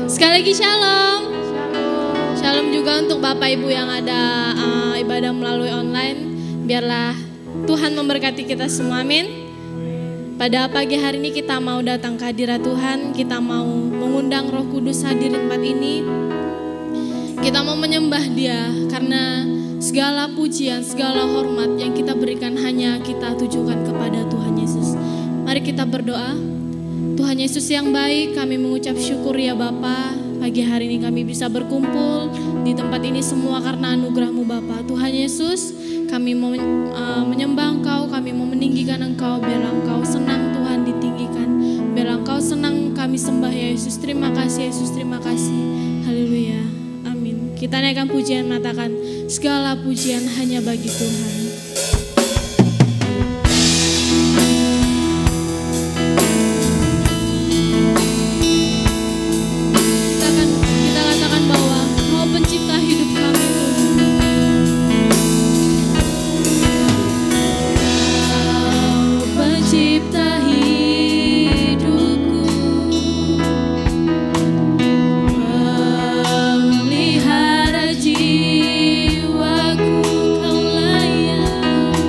Sekali lagi shalom. Shalom juga untuk Bapak Ibu yang ada ibadah melalui online. Biarlah Tuhan memberkati kita semua, amin. Pada pagi hari ini kita mau datang ke hadirat Tuhan. Kita mau mengundang Roh Kudus hadir di tempat ini. Kita mau menyembah Dia karena segala pujian, segala hormat yang kita berikan hanya kita tujukan kepada Tuhan Yesus. Mari kita berdoa. Tuhan Yesus yang baik, kami mengucap syukur ya Bapa. Pagi hari ini kami bisa berkumpul di tempat ini semua karena anugerah-Mu Bapa. Tuhan Yesus, kami mau menyembah Engkau, kami mau meninggikan Engkau. Biarlah Engkau senang Tuhan ditinggikan. Biarlah Engkau senang kami sembah ya Yesus. Terima kasih Yesus, terima kasih. Haleluya, amin. Kita naikkan pujian, mengatakan segala pujian hanya bagi Tuhan. Pelihara jiwaku, Kau layak.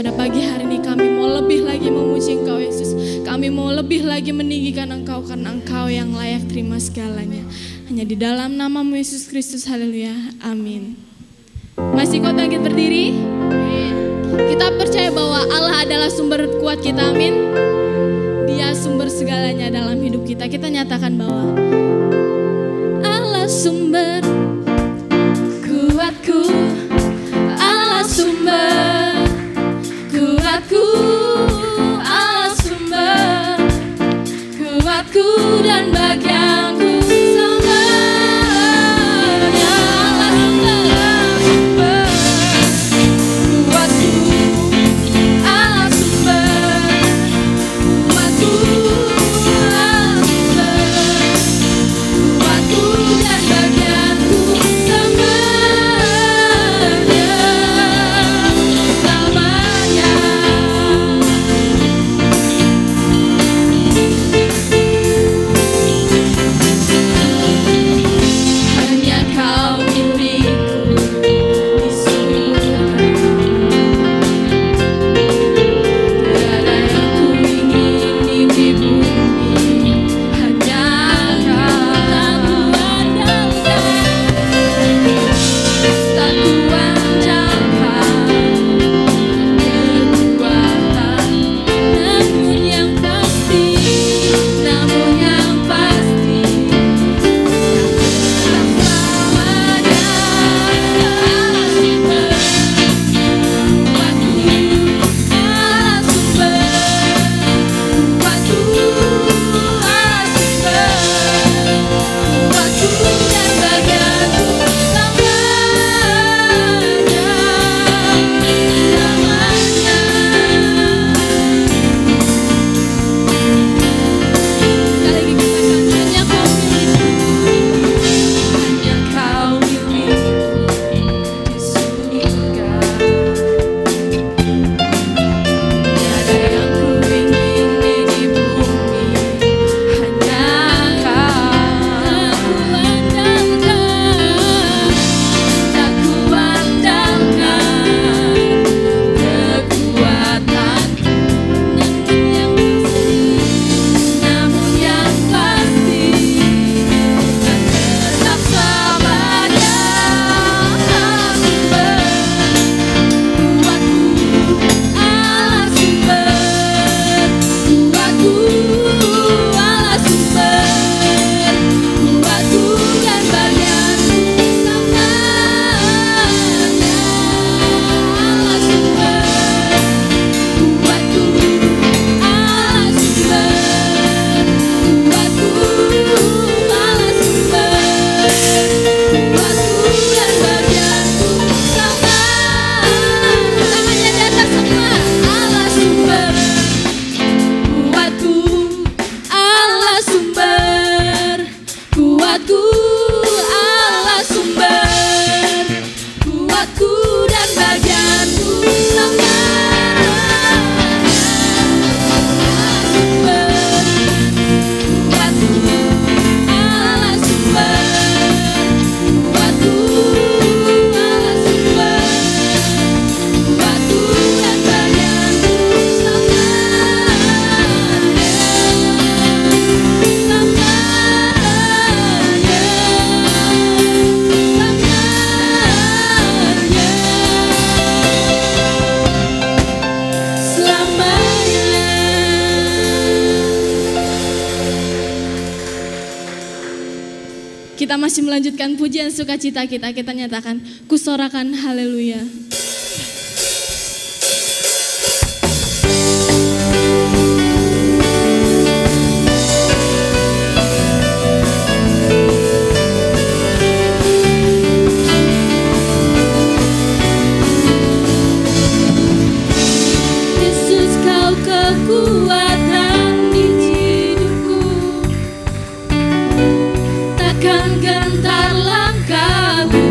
Pada pagi hari ini kami mau lebih lagi memuji Engkau Yesus. Kami mau lebih lagi meninggikan Engkau karena Engkau yang layak terima segalanya. Hanya di dalam nama-Mu Yesus Kristus, haleluya, amin. Masih kau bangkit berdiri? Kita percaya bahwa Allah adalah sumber kuat kita, amin. Dia sumber segalanya dalam hidup kita. Kita nyatakan bahwa Allah sumber kuatku, Allah sumber kuatku, Allah sumber kuatku dan bagianku. Kita masih melanjutkan pujian sukacita kita. Kita nyatakan, kusorakan haleluya. Yesus, kau kekuatan di hidupku, takkan gentar langkahku.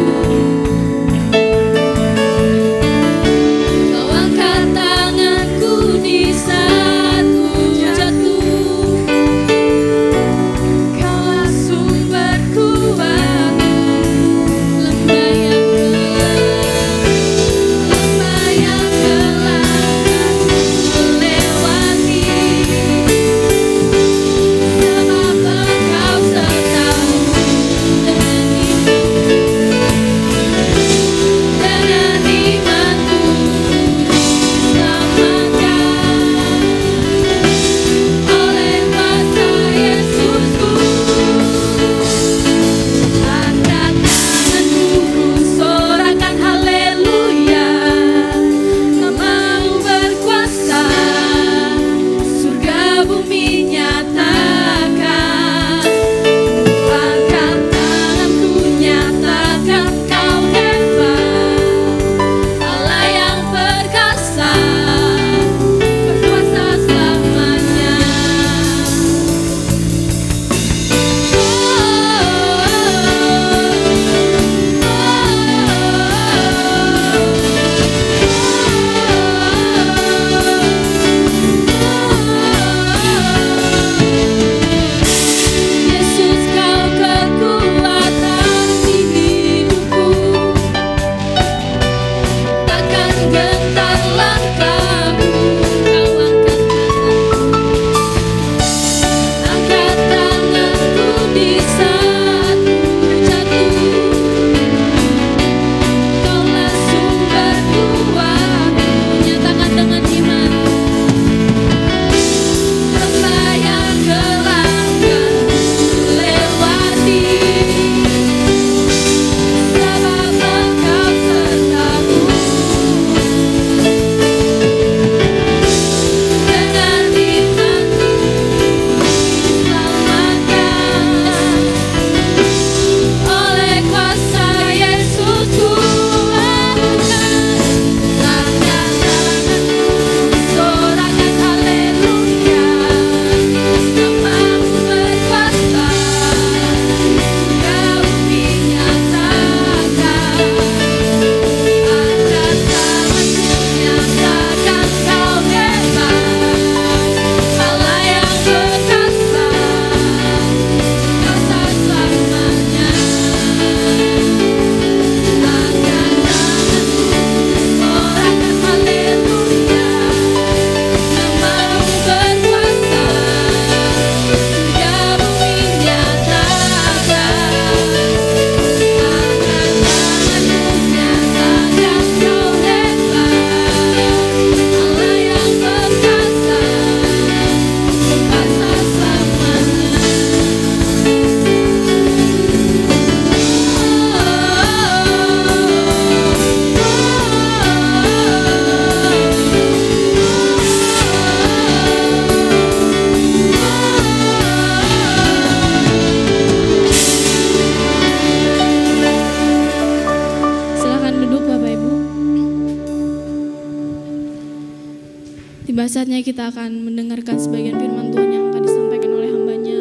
Tiba saatnya kita akan mendengarkan sebagian firman Tuhan yang akan disampaikan oleh hamba-Nya.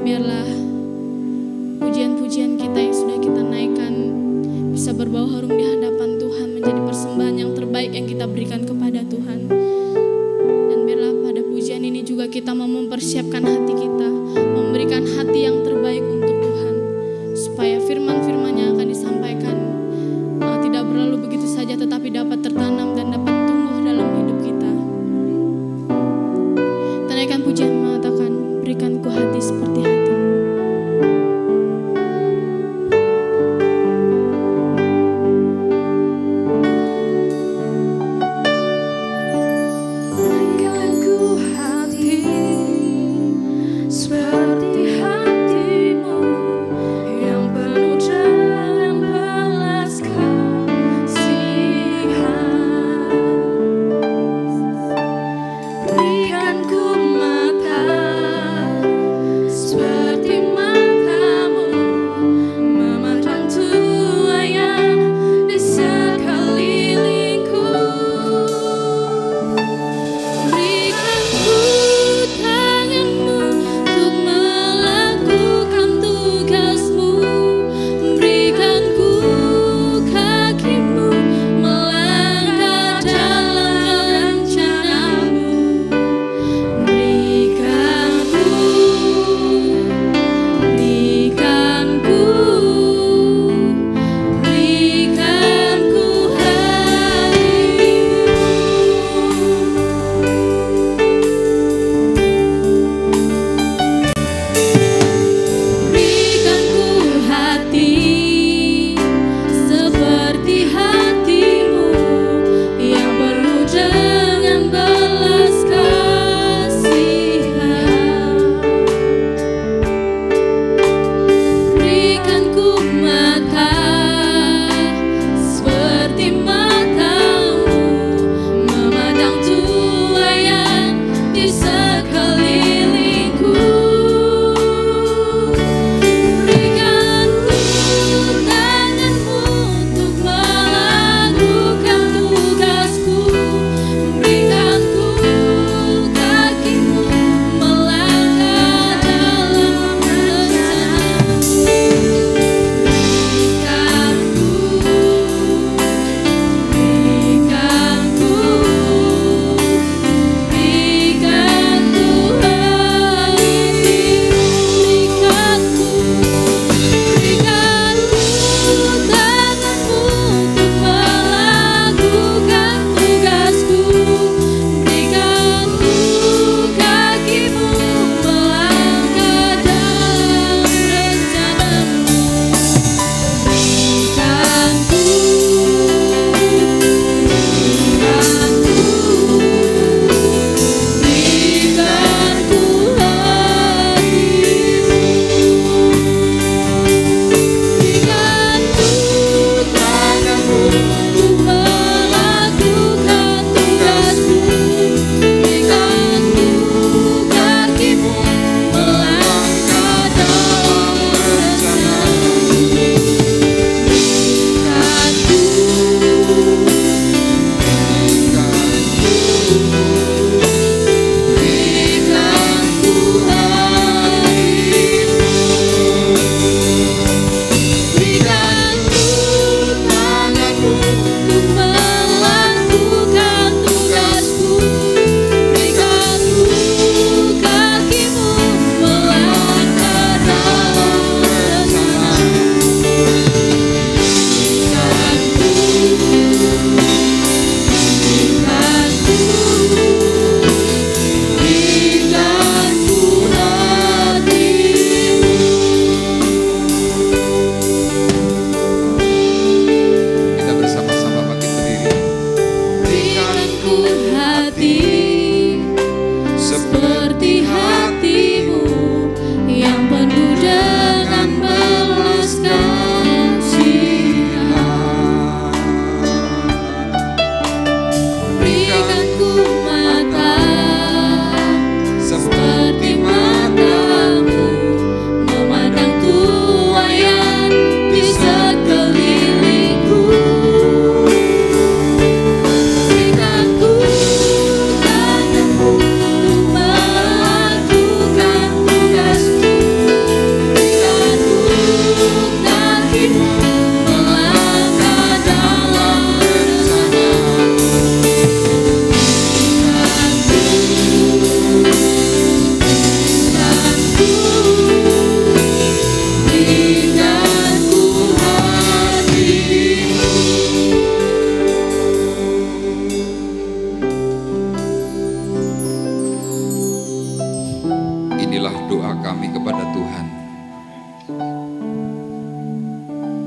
Biarlah pujian-pujian kita yang sudah kita naikkan bisa berbau harum di hadapan Tuhan, menjadi persembahan yang terbaik yang kita berikan kepada Tuhan. Dan biarlah pada pujian ini juga kita mau mempersiapkan hati kita, memberikan hati yang terbaik untuk Tuhan, supaya firman-firman yang akan disampaikan tidak berlalu begitu saja, tetapi dapat tertanam dan dapat tumbuh dalam hidup kita. Naikkan pujian mengatakan, berikan ku hati seperti hatimu.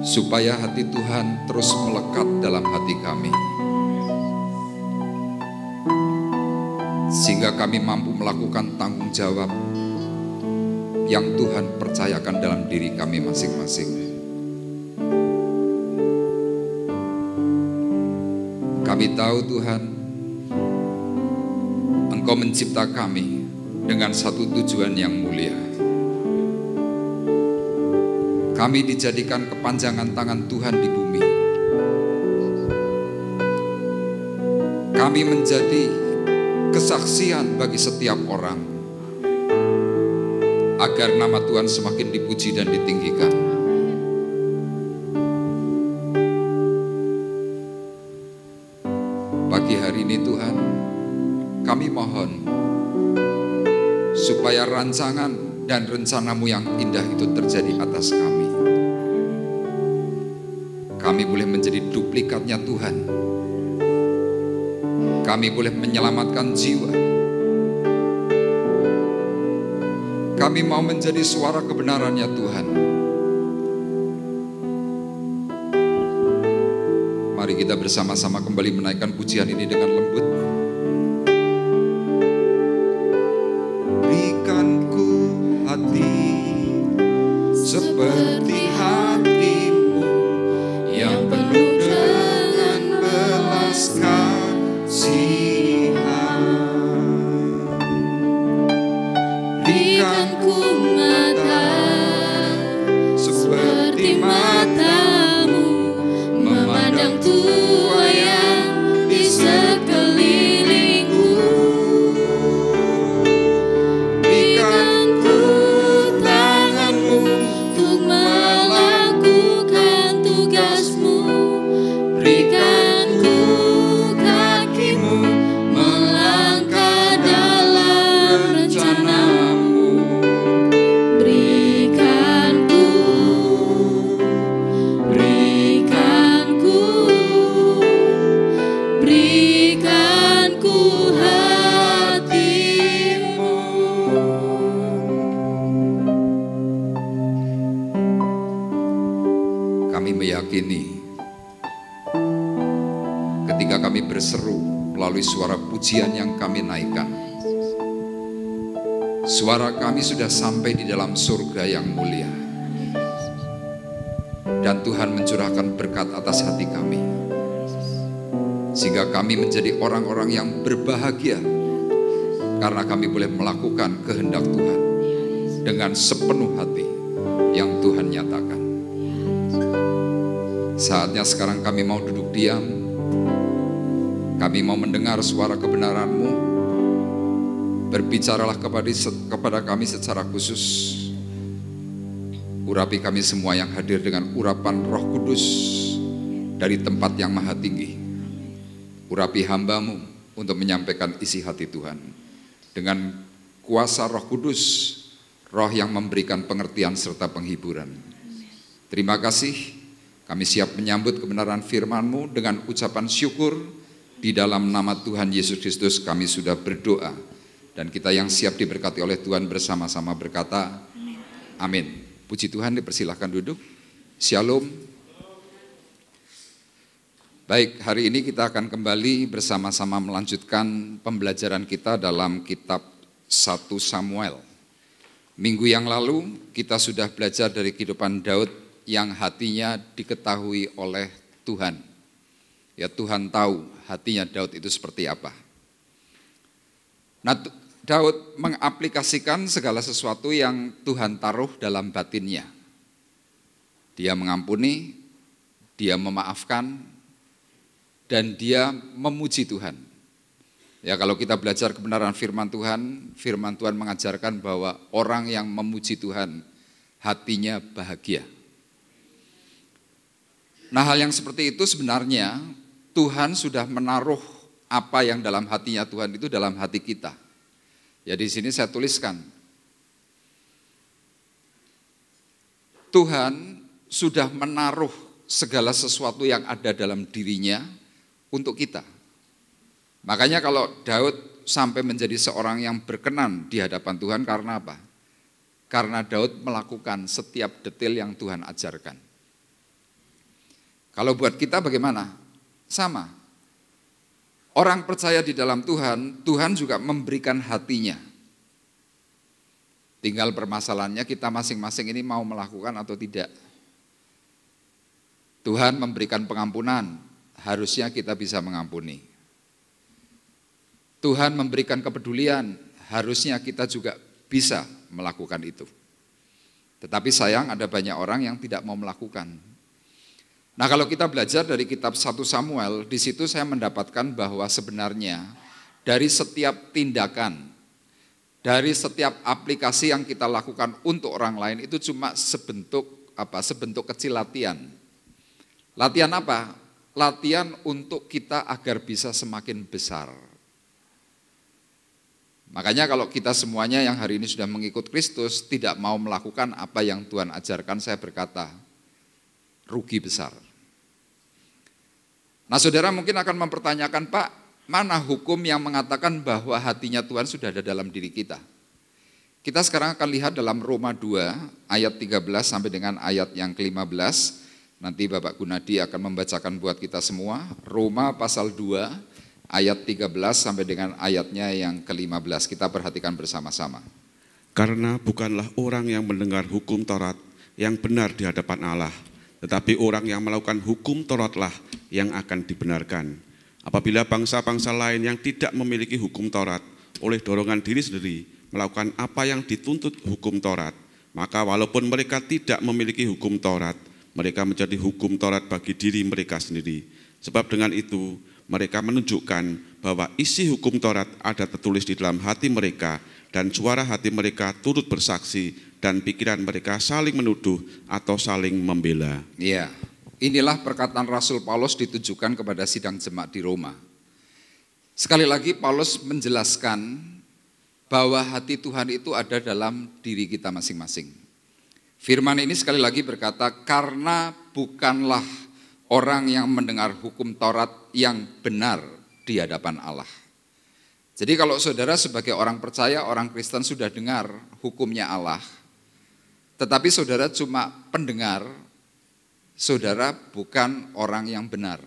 supaya hati Tuhan terus melekat dalam hati kami, sehingga kami mampu melakukan tanggung jawab yang Tuhan percayakan dalam diri kami masing-masing. Kami tahu Tuhan, Engkau mencipta kami dengan satu tujuan yang mulia. Kami dijadikan kepanjangan tangan Tuhan di bumi. Kami menjadi kesaksian bagi setiap orang, agar nama Tuhan semakin dipuji dan ditinggikan. Pagi hari ini Tuhan, kami mohon supaya rancangan dan rencana-Mu yang indah itu terjadi atas kami. Kami boleh menjadi duplikatnya Tuhan. Kami boleh menyelamatkan jiwa. Kami mau menjadi suara kebenarannya Tuhan. Mari kita bersama-sama kembali menaikkan pujian ini dengan lembut. Berikanku hati seperti hati-Mu yang penuh dengan belas kasihan. Berikanku mata seperti mata-Mu, memandang tuayan di sekelilingku. Berikanku tangan-Mu untuk melakukan tugas-Mu. Berikanku kaki-Mu melangkah dalam rencana-Mu. Berikanku hati-Mu. Kami meyakini ketika kami berseru melalui suara pujian yang kami naikkan, suara kami sudah sampai di dalam surga yang mulia, dan Tuhan mencurahkan berkat atas hati kami, sehingga kami menjadi orang-orang yang berbahagia karena kami boleh melakukan kehendak Tuhan dengan sepenuh hati yang Tuhan nyatakan. Saatnya sekarang kami mau duduk diam. Kami mau mendengar suara kebenaran-Mu. Berbicaralah kepada kami secara khusus. Urapi kami semua yang hadir dengan urapan Roh Kudus dari tempat yang maha tinggi. Urapi hamba-Mu untuk menyampaikan isi hati Tuhan. Dengan kuasa Roh Kudus, Roh yang memberikan pengertian serta penghiburan. Terima kasih. Kami siap menyambut kebenaran firman-Mu dengan ucapan syukur. Di dalam nama Tuhan Yesus Kristus kami sudah berdoa. Dan kita yang siap diberkati oleh Tuhan bersama-sama berkata, amin. Puji Tuhan, dipersilahkan duduk. Shalom. Baik, hari ini kita akan kembali bersama-sama melanjutkan pembelajaran kita dalam kitab 1 Samuel. Minggu yang lalu kita sudah belajar dari kehidupan Daud yang hatinya diketahui oleh Tuhan. Ya, Tuhan tahu hatinya Daud itu seperti apa. Nah, Daud mengaplikasikan segala sesuatu yang Tuhan taruh dalam batinnya. Dia mengampuni, dia memaafkan, dan dia memuji Tuhan. Ya, kalau kita belajar kebenaran firman Tuhan mengajarkan bahwa orang yang memuji Tuhan hatinya bahagia. Nah, hal yang seperti itu sebenarnya Tuhan sudah menaruh apa yang dalam hatinya Tuhan itu dalam hati kita. Ya, di sini saya tuliskan. Tuhan sudah menaruh segala sesuatu yang ada dalam dirinya untuk kita. Makanya kalau Daud sampai menjadi seorang yang berkenan di hadapan Tuhan karena apa? Karena Daud melakukan setiap detail yang Tuhan ajarkan. Kalau buat kita bagaimana? Sama. Orang percaya di dalam Tuhan, Tuhan juga memberikan hatinya. Tinggal permasalahannya kita masing-masing ini mau melakukan atau tidak. Tuhan memberikan pengampunan, harusnya kita bisa mengampuni. Tuhan memberikan kepedulian, harusnya kita juga bisa melakukan itu. Tetapi sayang ada banyak orang yang tidak mau melakukan. Nah, kalau kita belajar dari kitab 1 Samuel, di situ saya mendapatkan bahwa sebenarnya dari setiap tindakan, dari setiap aplikasi yang kita lakukan untuk orang lain itu cuma sebentuk kecil latihan. Latihan apa? Latihan untuk kita agar bisa semakin besar. Makanya kalau kita semuanya yang hari ini sudah mengikut Kristus tidak mau melakukan apa yang Tuhan ajarkan, saya berkata, rugi besar. Nah, saudara mungkin akan mempertanyakan, Pak, mana hukum yang mengatakan bahwa hatinya Tuhan sudah ada dalam diri kita? Kita sekarang akan lihat dalam Roma 2 ayat 13 sampai dengan ayat yang ke-15. Nanti Bapak Gunadi akan membacakan buat kita semua. Roma pasal 2 ayat 13 sampai dengan ayatnya yang ke-15. Kita perhatikan bersama-sama. Karena bukanlah orang yang mendengar hukum Taurat yang benar di hadapan Allah, tetapi orang yang melakukan hukum Tauratlah yang akan dibenarkan. Apabila bangsa-bangsa lain yang tidak memiliki hukum Taurat oleh dorongan diri sendiri melakukan apa yang dituntut hukum Taurat, maka walaupun mereka tidak memiliki hukum Taurat, mereka menjadi hukum Taurat bagi diri mereka sendiri. Sebab dengan itu mereka menunjukkan bahwa isi hukum Taurat ada tertulis di dalam hati mereka, dan suara hati mereka turut bersaksi, dan pikiran mereka saling menuduh atau saling membela. Iya, inilah perkataan Rasul Paulus ditujukan kepada sidang jemaat di Roma. Sekali lagi Paulus menjelaskan bahwa hati Tuhan itu ada dalam diri kita masing-masing. Firman ini sekali lagi berkata, karena bukanlah orang yang mendengar hukum Taurat yang benar di hadapan Allah. Jadi kalau saudara sebagai orang percaya, orang Kristen sudah dengar hukumnya Allah, tetapi saudara cuma pendengar, saudara bukan orang yang benar.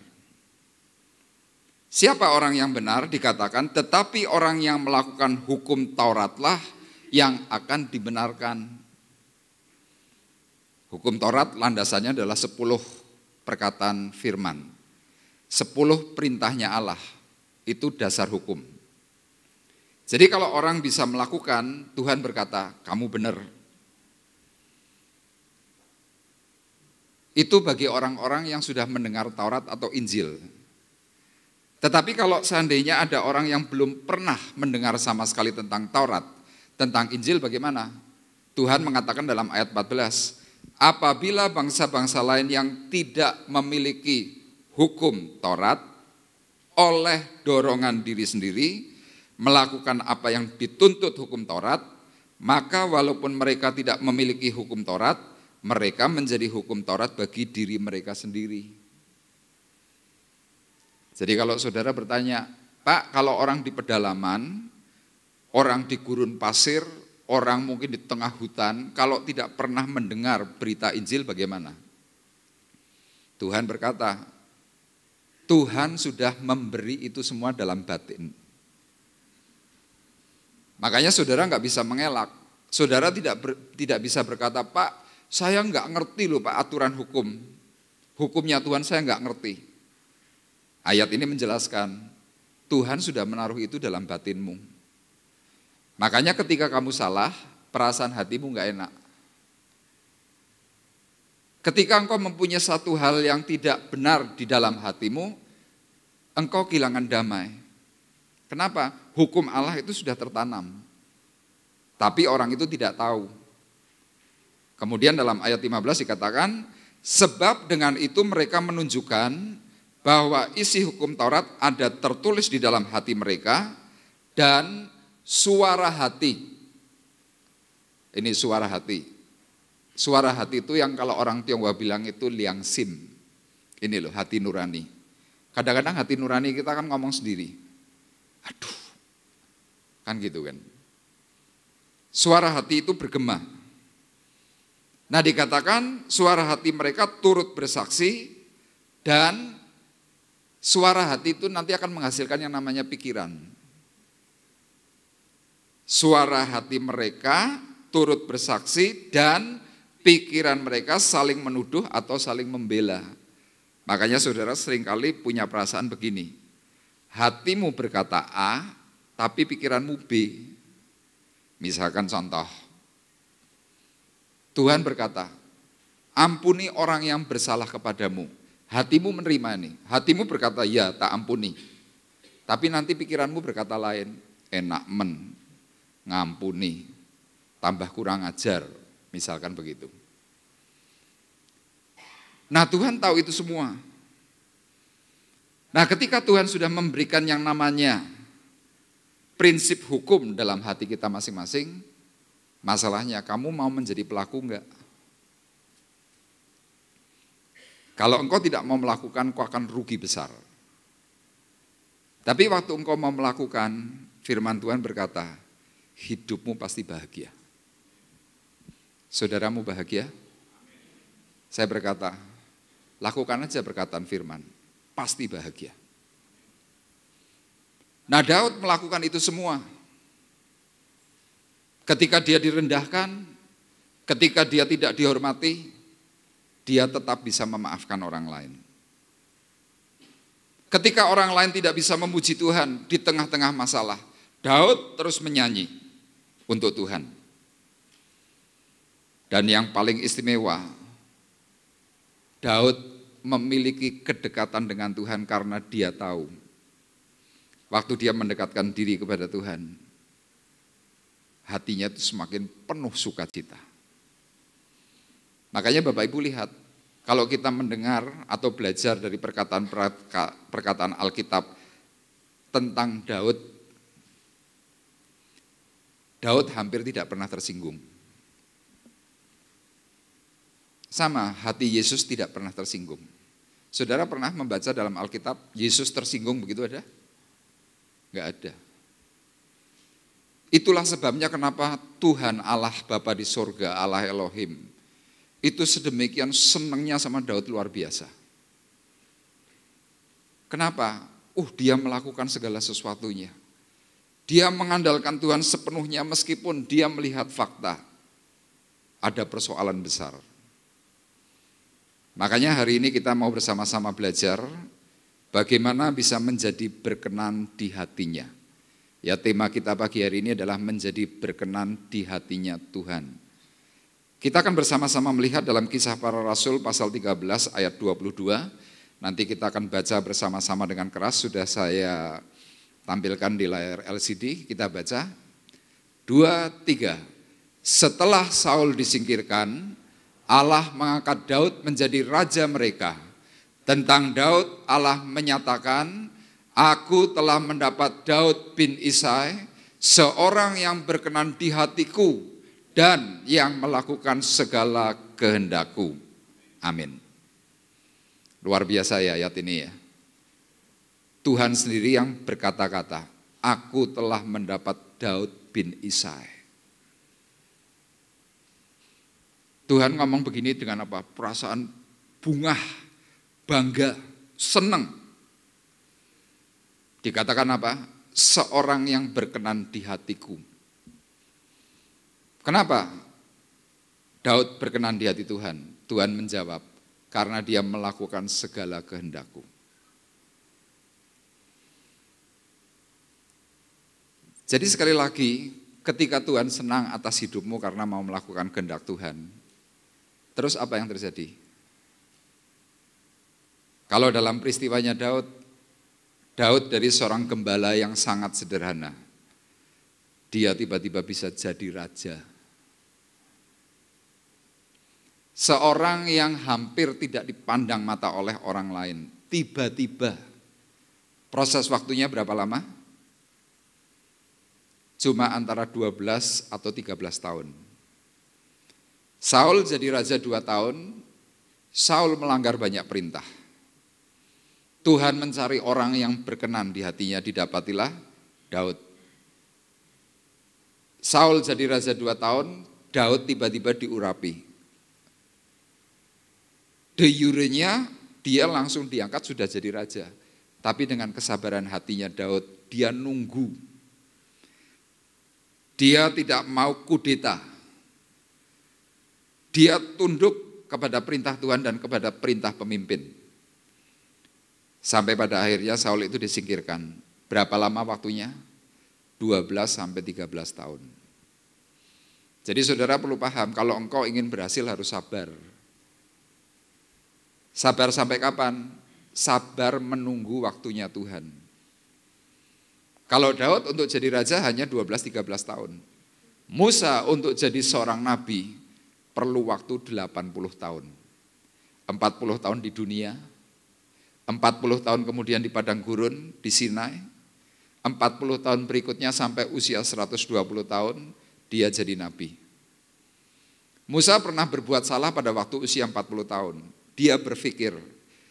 Siapa orang yang benar? Dikatakan, tetapi orang yang melakukan hukum Tauratlah yang akan dibenarkan. Hukum Taurat landasannya adalah 10 perkataan firman. 10 perintahnya Allah, itu dasar hukum. Jadi kalau orang bisa melakukan, Tuhan berkata, kamu benar. Itu bagi orang-orang yang sudah mendengar Taurat atau Injil. Tetapi kalau seandainya ada orang yang belum pernah mendengar sama sekali tentang Taurat, tentang Injil bagaimana? Tuhan mengatakan dalam ayat 14, apabila bangsa-bangsa lain yang tidak memiliki hukum Taurat oleh dorongan diri sendiri melakukan apa yang dituntut hukum Taurat, maka walaupun mereka tidak memiliki hukum Taurat, mereka menjadi hukum Taurat bagi diri mereka sendiri. Jadi kalau saudara bertanya, Pak, kalau orang di pedalaman, orang di gurun pasir, orang mungkin di tengah hutan, kalau tidak pernah mendengar berita Injil bagaimana? Tuhan berkata, Tuhan sudah memberi itu semua dalam batin. Makanya saudara nggak bisa mengelak. Saudara tidak bisa berkata, Pak, saya nggak ngerti loh Pak aturan hukum. Hukumnya Tuhan saya nggak ngerti. Ayat ini menjelaskan, Tuhan sudah menaruh itu dalam batinmu. Makanya ketika kamu salah, perasaan hatimu nggak enak. Ketika engkau mempunyai satu hal yang tidak benar di dalam hatimu, engkau kehilangan damai. Kenapa? Hukum Allah itu sudah tertanam. Tapi orang itu tidak tahu. Kemudian dalam ayat 15 dikatakan, sebab dengan itu mereka menunjukkan bahwa isi hukum Taurat ada tertulis di dalam hati mereka, dan suara hati. Ini suara hati. Suara hati itu yang kalau orang Tionghoa bilang itu liang sim. Ini loh hati nurani. Kadang-kadang hati nurani kita kan ngomong sendiri. Aduh, kan gitu kan. Suara hati itu bergema. Nah dikatakan suara hati mereka turut bersaksi Dan suara hati itu nanti akan menghasilkan yang namanya pikiran. Suara hati mereka turut bersaksi dan pikiran mereka saling menuduh atau saling membela. Makanya saudara seringkali punya perasaan begini. Hatimu berkata A, tapi pikiranmu B. Misalkan contoh, Tuhan berkata, ampuni orang yang bersalah kepadamu. Hatimu menerima ini. Hatimu berkata, ya tak ampuni. Tapi nanti pikiranmu berkata lain. Enak ngampuni. Tambah kurang ajar. Misalkan begitu. Nah Tuhan tahu itu semua. Nah ketika Tuhan sudah memberikan yang namanya prinsip hukum dalam hati kita masing-masing, masalahnya kamu mau menjadi pelaku enggak? Kalau engkau tidak mau melakukan, engkau akan rugi besar. Tapi waktu engkau mau melakukan, firman Tuhan berkata, hidupmu pasti bahagia. Saudaramu bahagia? Saya berkata, lakukan aja perkataan firman, pasti bahagia. Nah Daud melakukan itu semua. Ketika dia direndahkan, ketika dia tidak dihormati, dia tetap bisa memaafkan orang lain. Ketika orang lain tidak bisa memuji Tuhan di tengah-tengah masalah, Daud terus menyanyi untuk Tuhan. Dan yang paling istimewa, Daud memiliki kedekatan dengan Tuhan karena dia tahu waktu dia mendekatkan diri kepada Tuhan, hatinya itu semakin penuh sukacita. Makanya Bapak Ibu lihat, kalau kita mendengar atau belajar dari perkataan Alkitab tentang Daud, Daud hampir tidak pernah tersinggung. Sama, hati Yesus tidak pernah tersinggung. Saudara pernah membaca dalam Alkitab, Yesus tersinggung begitu ada? Enggak ada. Itulah sebabnya kenapa Tuhan Allah Bapa di sorga, Allah Elohim, itu sedemikian senangnya sama Daud luar biasa. Kenapa? Dia melakukan segala sesuatunya. Dia mengandalkan Tuhan sepenuhnya meskipun dia melihat fakta. Ada persoalan besar. Makanya hari ini kita mau bersama-sama belajar bagaimana bisa menjadi berkenan di hatinya. Ya, tema kita pagi hari ini adalah menjadi berkenan di hatinya Tuhan. Kita akan bersama-sama melihat dalam Kisah Para Rasul pasal 13 ayat 22. Nanti kita akan baca bersama-sama dengan keras, sudah saya tampilkan di layar LCD, kita baca. 2, 3. Setelah Saul disingkirkan, Allah mengangkat Daud menjadi raja mereka. Tentang Daud, Allah menyatakan, aku telah mendapat Daud bin Isai, seorang yang berkenan di hatiku dan yang melakukan segala kehendakku. Amin. Luar biasa ya ayat ini ya. Tuhan sendiri yang berkata-kata, aku telah mendapat Daud bin Isai. Tuhan ngomong begini dengan apa? Perasaan bungah, bangga, senang. Dikatakan apa? Seorang yang berkenan di hatiku. Kenapa Daud berkenan di hati Tuhan? Tuhan menjawab, karena dia melakukan segala kehendakku. Jadi sekali lagi, ketika Tuhan senang atas hidupmu karena mau melakukan kehendak Tuhan, terus apa yang terjadi? Kalau dalam peristiwanya Daud dari seorang gembala yang sangat sederhana, dia tiba-tiba bisa jadi raja. Seorang yang hampir tidak dipandang mata oleh orang lain, tiba-tiba, proses waktunya berapa lama? Cuma antara 12 atau 13 tahun. Saul jadi raja 2 tahun, Saul melanggar banyak perintah. Tuhan mencari orang yang berkenan di hatinya, didapatilah Daud. Saul jadi raja 2 tahun, Daud tiba-tiba diurapi. De jure-nya dia langsung diangkat sudah jadi raja. Tapi dengan kesabaran hatinya Daud, dia nunggu. Dia tidak mau kudeta. Dia tunduk kepada perintah Tuhan dan kepada perintah pemimpin. Sampai pada akhirnya Saul itu disingkirkan. Berapa lama waktunya? 12 sampai 13 tahun. Jadi saudara perlu paham, kalau engkau ingin berhasil harus sabar. Sabar sampai kapan? Sabar menunggu waktunya Tuhan. Kalau Daud untuk jadi raja hanya 12-13 tahun. Musa untuk jadi seorang nabi perlu waktu 80 tahun. 40 tahun di dunia, 40 tahun kemudian di padang gurun, di Sinai, 40 tahun berikutnya sampai usia 120 tahun, dia jadi nabi. Musa pernah berbuat salah pada waktu usia 40 tahun. Dia berpikir,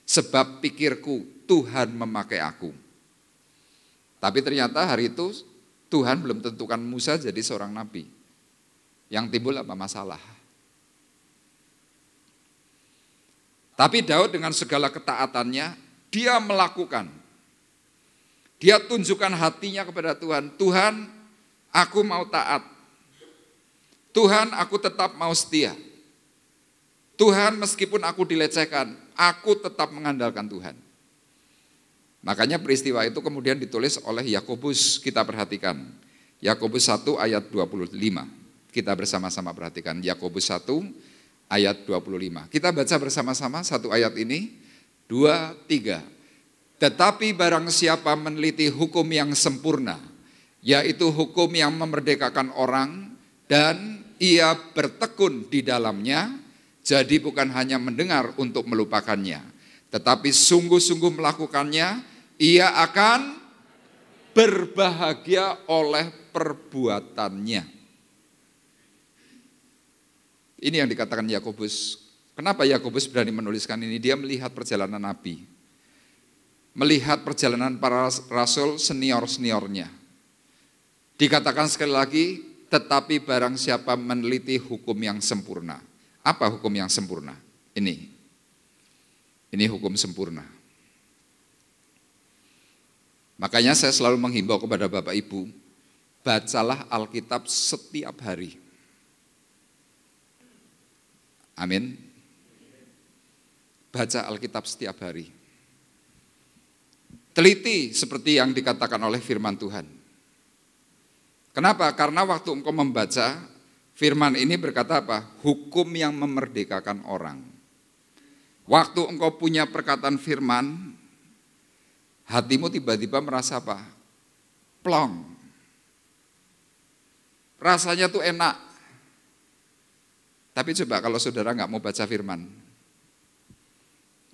sebab pikirku Tuhan memakai aku. Tapi ternyata hari itu Tuhan belum tentukan Musa jadi seorang nabi. Yang timbul apa masalah? Tapi Daud dengan segala ketaatannya, dia melakukan. Dia tunjukkan hatinya kepada Tuhan. Tuhan, aku mau taat. Tuhan, aku tetap mau setia. Tuhan, meskipun aku dilecehkan, aku tetap mengandalkan Tuhan. Makanya peristiwa itu kemudian ditulis oleh Yakobus, kita perhatikan. Yakobus 1 ayat 25. Kita bersama-sama perhatikan Yakobus 1 ayat 25. Kita baca bersama-sama satu ayat ini. 2, 3. Tetapi barang siapa meneliti hukum yang sempurna, yaitu hukum yang memerdekakan orang, dan ia bertekun di dalamnya, jadi bukan hanya mendengar untuk melupakannya, tetapi sungguh-sungguh melakukannya, ia akan berbahagia oleh perbuatannya. Ini yang dikatakan Yakobus. Kenapa Yakobus berani menuliskan ini? Dia melihat perjalanan Nabi. Melihat perjalanan para rasul senior-seniornya. Dikatakan sekali lagi, tetapi barang siapa meneliti hukum yang sempurna. Apa hukum yang sempurna? Ini hukum sempurna. Makanya saya selalu menghimbau kepada Bapak Ibu, bacalah Alkitab setiap hari. Amin. Baca Alkitab setiap hari. Teliti seperti yang dikatakan oleh firman Tuhan. Kenapa? Karena waktu engkau membaca, firman ini berkata apa? Hukum yang memerdekakan orang. Waktu engkau punya perkataan firman, hatimu tiba-tiba merasa apa? Plong. Rasanya tuh enak. Tapi coba kalau saudara nggak mau baca firman,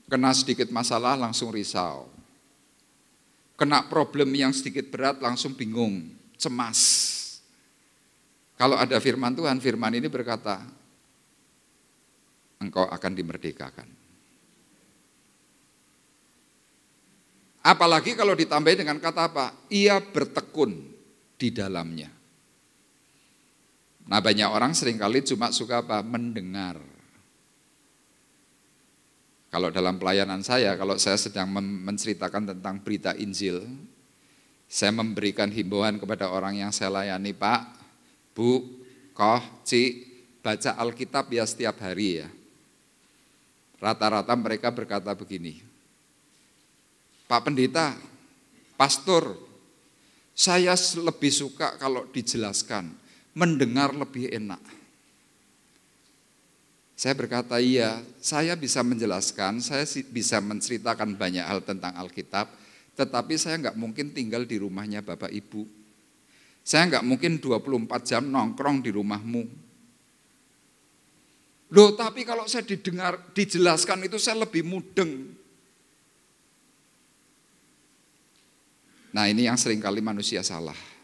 kena sedikit masalah langsung risau. Kena problem yang sedikit berat langsung bingung, cemas. Kalau ada firman Tuhan, firman ini berkata, engkau akan dimerdekakan. Apalagi kalau ditambah dengan kata apa? Ia bertekun di dalamnya. Nah, banyak orang seringkali cuma suka apa? Mendengar. Kalau dalam pelayanan saya, kalau saya sedang menceritakan tentang berita Injil, saya memberikan himbauan kepada orang yang saya layani, Pak, Bu, Koh, Cik, baca Alkitab ya setiap hari ya. Rata-rata mereka berkata begini, Pak Pendeta, Pastor, saya lebih suka kalau dijelaskan, mendengar lebih enak. Saya berkata, iya, saya bisa menjelaskan, saya bisa menceritakan banyak hal tentang Alkitab, tetapi saya nggak mungkin tinggal di rumahnya Bapak Ibu. Saya nggak mungkin 24 jam nongkrong di rumahmu. Loh, tapi kalau saya dijelaskan itu saya lebih mudeng. Nah, ini yang seringkali manusia salah.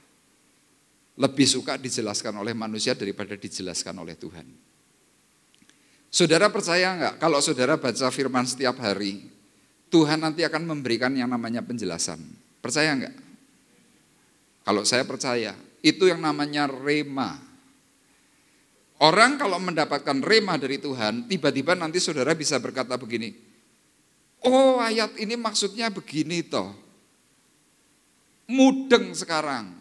Lebih suka dijelaskan oleh manusia daripada dijelaskan oleh Tuhan. Saudara percaya enggak kalau saudara baca firman setiap hari, Tuhan nanti akan memberikan yang namanya penjelasan. Percaya enggak? Kalau saya percaya, itu yang namanya rema. Orang kalau mendapatkan rema dari Tuhan, tiba-tiba nanti saudara bisa berkata begini, Oh, ayat ini maksudnya begini toh. Mudeng sekarang.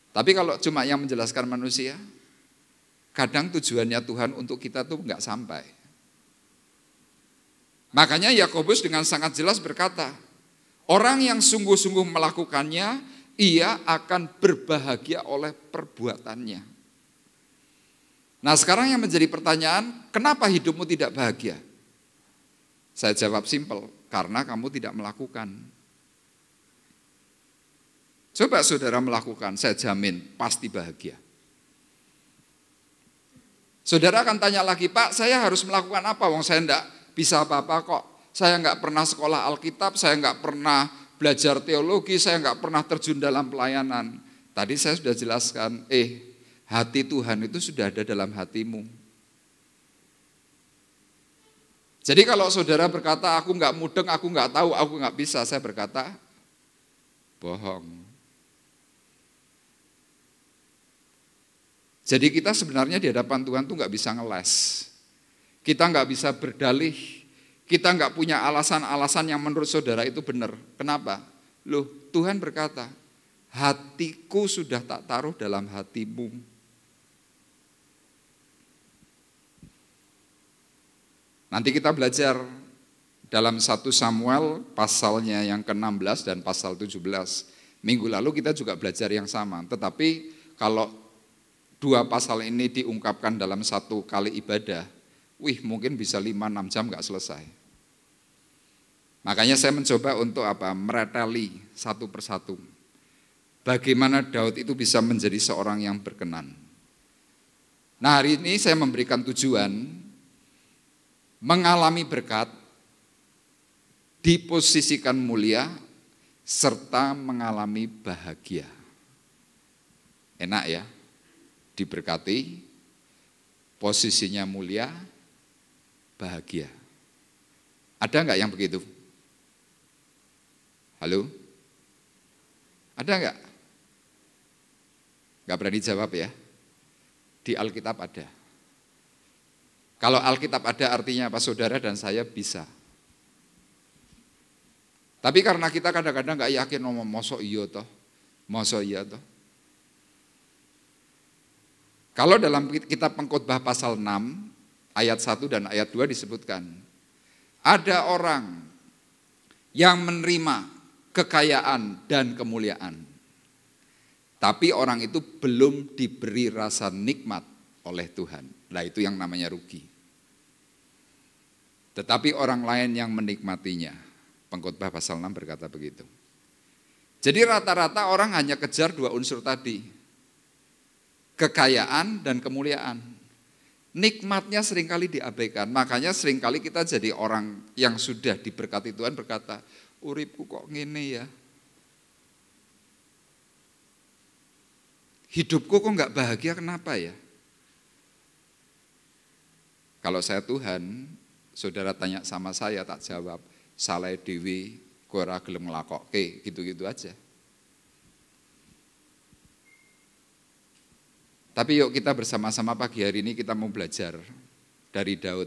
Tapi kalau cuma yang menjelaskan manusia, kadang tujuannya Tuhan untuk kita tuh enggak sampai. Makanya Yakobus dengan sangat jelas berkata, orang yang sungguh-sungguh melakukannya, ia akan berbahagia oleh perbuatannya. Nah, sekarang yang menjadi pertanyaan, kenapa hidupmu tidak bahagia? Saya jawab simpel, karena kamu tidak melakukan. Coba saudara melakukan, saya jamin pasti bahagia. Saudara akan tanya lagi, Pak, saya harus melakukan apa? Wong saya enggak bisa apa-apa kok. Saya enggak pernah sekolah Alkitab, saya enggak pernah belajar teologi, saya enggak pernah terjun dalam pelayanan. Tadi saya sudah jelaskan, hati Tuhan itu sudah ada dalam hatimu. Jadi kalau saudara berkata, aku enggak mudeng, aku enggak tahu, aku enggak bisa, saya berkata, bohong. Jadi kita sebenarnya di hadapan Tuhan tuh enggak bisa ngeles. Kita enggak bisa berdalih, kita enggak punya alasan-alasan yang menurut saudara itu benar. Kenapa? Loh, Tuhan berkata, hatiku sudah tak taruh dalam hatimu. Nanti kita belajar dalam 1 Samuel pasalnya yang ke-16 dan pasal 17. Minggu lalu kita juga belajar yang sama. Tetapi kalau dua pasal ini diungkapkan dalam satu kali ibadah, mungkin bisa 5-6 jam gak selesai. Makanya saya mencoba untuk mereteli satu persatu. Bagaimana Daud itu bisa menjadi seorang yang berkenan. Nah, hari ini saya memberikan tujuan mengalami berkat, diposisikan mulia, serta mengalami bahagia. Enak ya, diberkati, posisinya mulia, bahagia. Ada enggak yang begitu? Halo? Ada enggak? Enggak berani jawab ya? Di Alkitab ada. Kalau Alkitab ada artinya apa? Saudara dan saya bisa. Tapi karena kita kadang-kadang gak yakin, mosok iya toh. Kalau dalam kitab Pengkhotbah pasal 6, ayat 1 dan ayat 2 disebutkan, ada orang yang menerima kekayaan dan kemuliaan, tapi orang itu belum diberi rasa nikmat oleh Tuhan. Nah, itu yang namanya rugi. Tetapi orang lain yang menikmatinya. Pengkhotbah pasal 6 berkata begitu. Jadi rata-rata orang hanya kejar dua unsur tadi. Kekayaan dan kemuliaan. Nikmatnya seringkali diabaikan. Makanya seringkali kita jadi orang yang sudah diberkati Tuhan berkata, uripku kok ngene ya. Hidupku kok enggak bahagia, kenapa ya? Kalau saya Tuhan, saudara tanya sama saya, tak jawab, salah dewi, kowe ora gelem nglakokke, gitu-gitu aja. Tapi yuk kita bersama-sama pagi hari ini kita mau belajar dari Daud.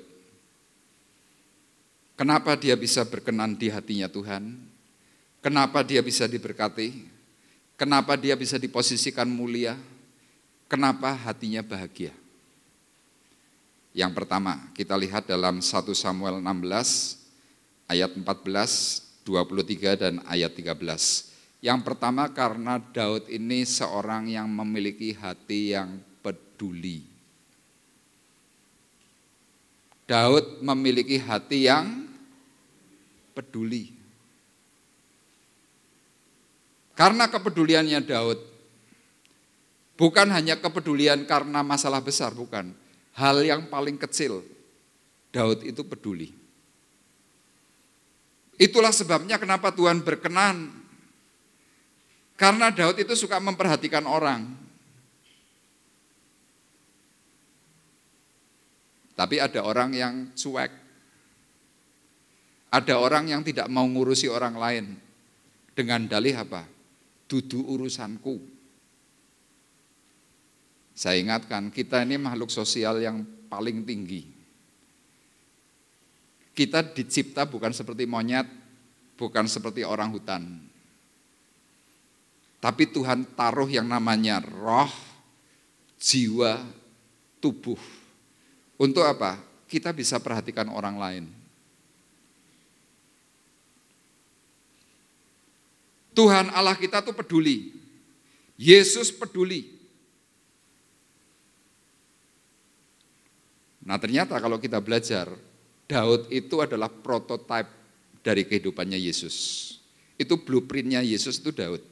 Kenapa dia bisa berkenan di hatinya Tuhan? Kenapa dia bisa diberkati? Kenapa dia bisa diposisikan mulia? Kenapa hatinya bahagia? Yang pertama, kita lihat dalam 1 Samuel 16, ayat 14, 23, dan ayat 13. Yang pertama, karena Daud ini seorang yang memiliki hati yang peduli. Daud memiliki hati yang peduli. Karena kepeduliannya Daud, bukan hanya kepedulian karena masalah besar, bukan. Hal yang paling kecil, Daud itu peduli. Itulah sebabnya kenapa Tuhan berkenan. Karena Daud itu suka memperhatikan orang. Tapi ada orang yang cuek. Ada orang yang tidak mau ngurusi orang lain. Dengan dalih apa? Dudu urusanku. Saya ingatkan, kita ini makhluk sosial yang paling tinggi. Kita dicipta bukan seperti monyet, bukan seperti orang hutan. Tapi Tuhan taruh yang namanya roh, jiwa, tubuh. Untuk apa? Kita bisa perhatikan orang lain. Tuhan Allah kita tuh peduli. Yesus peduli. Nah ternyata kalau kita belajar, Daud itu adalah prototipe dari kehidupannya Yesus. Itu blueprintnya Yesus itu Daud.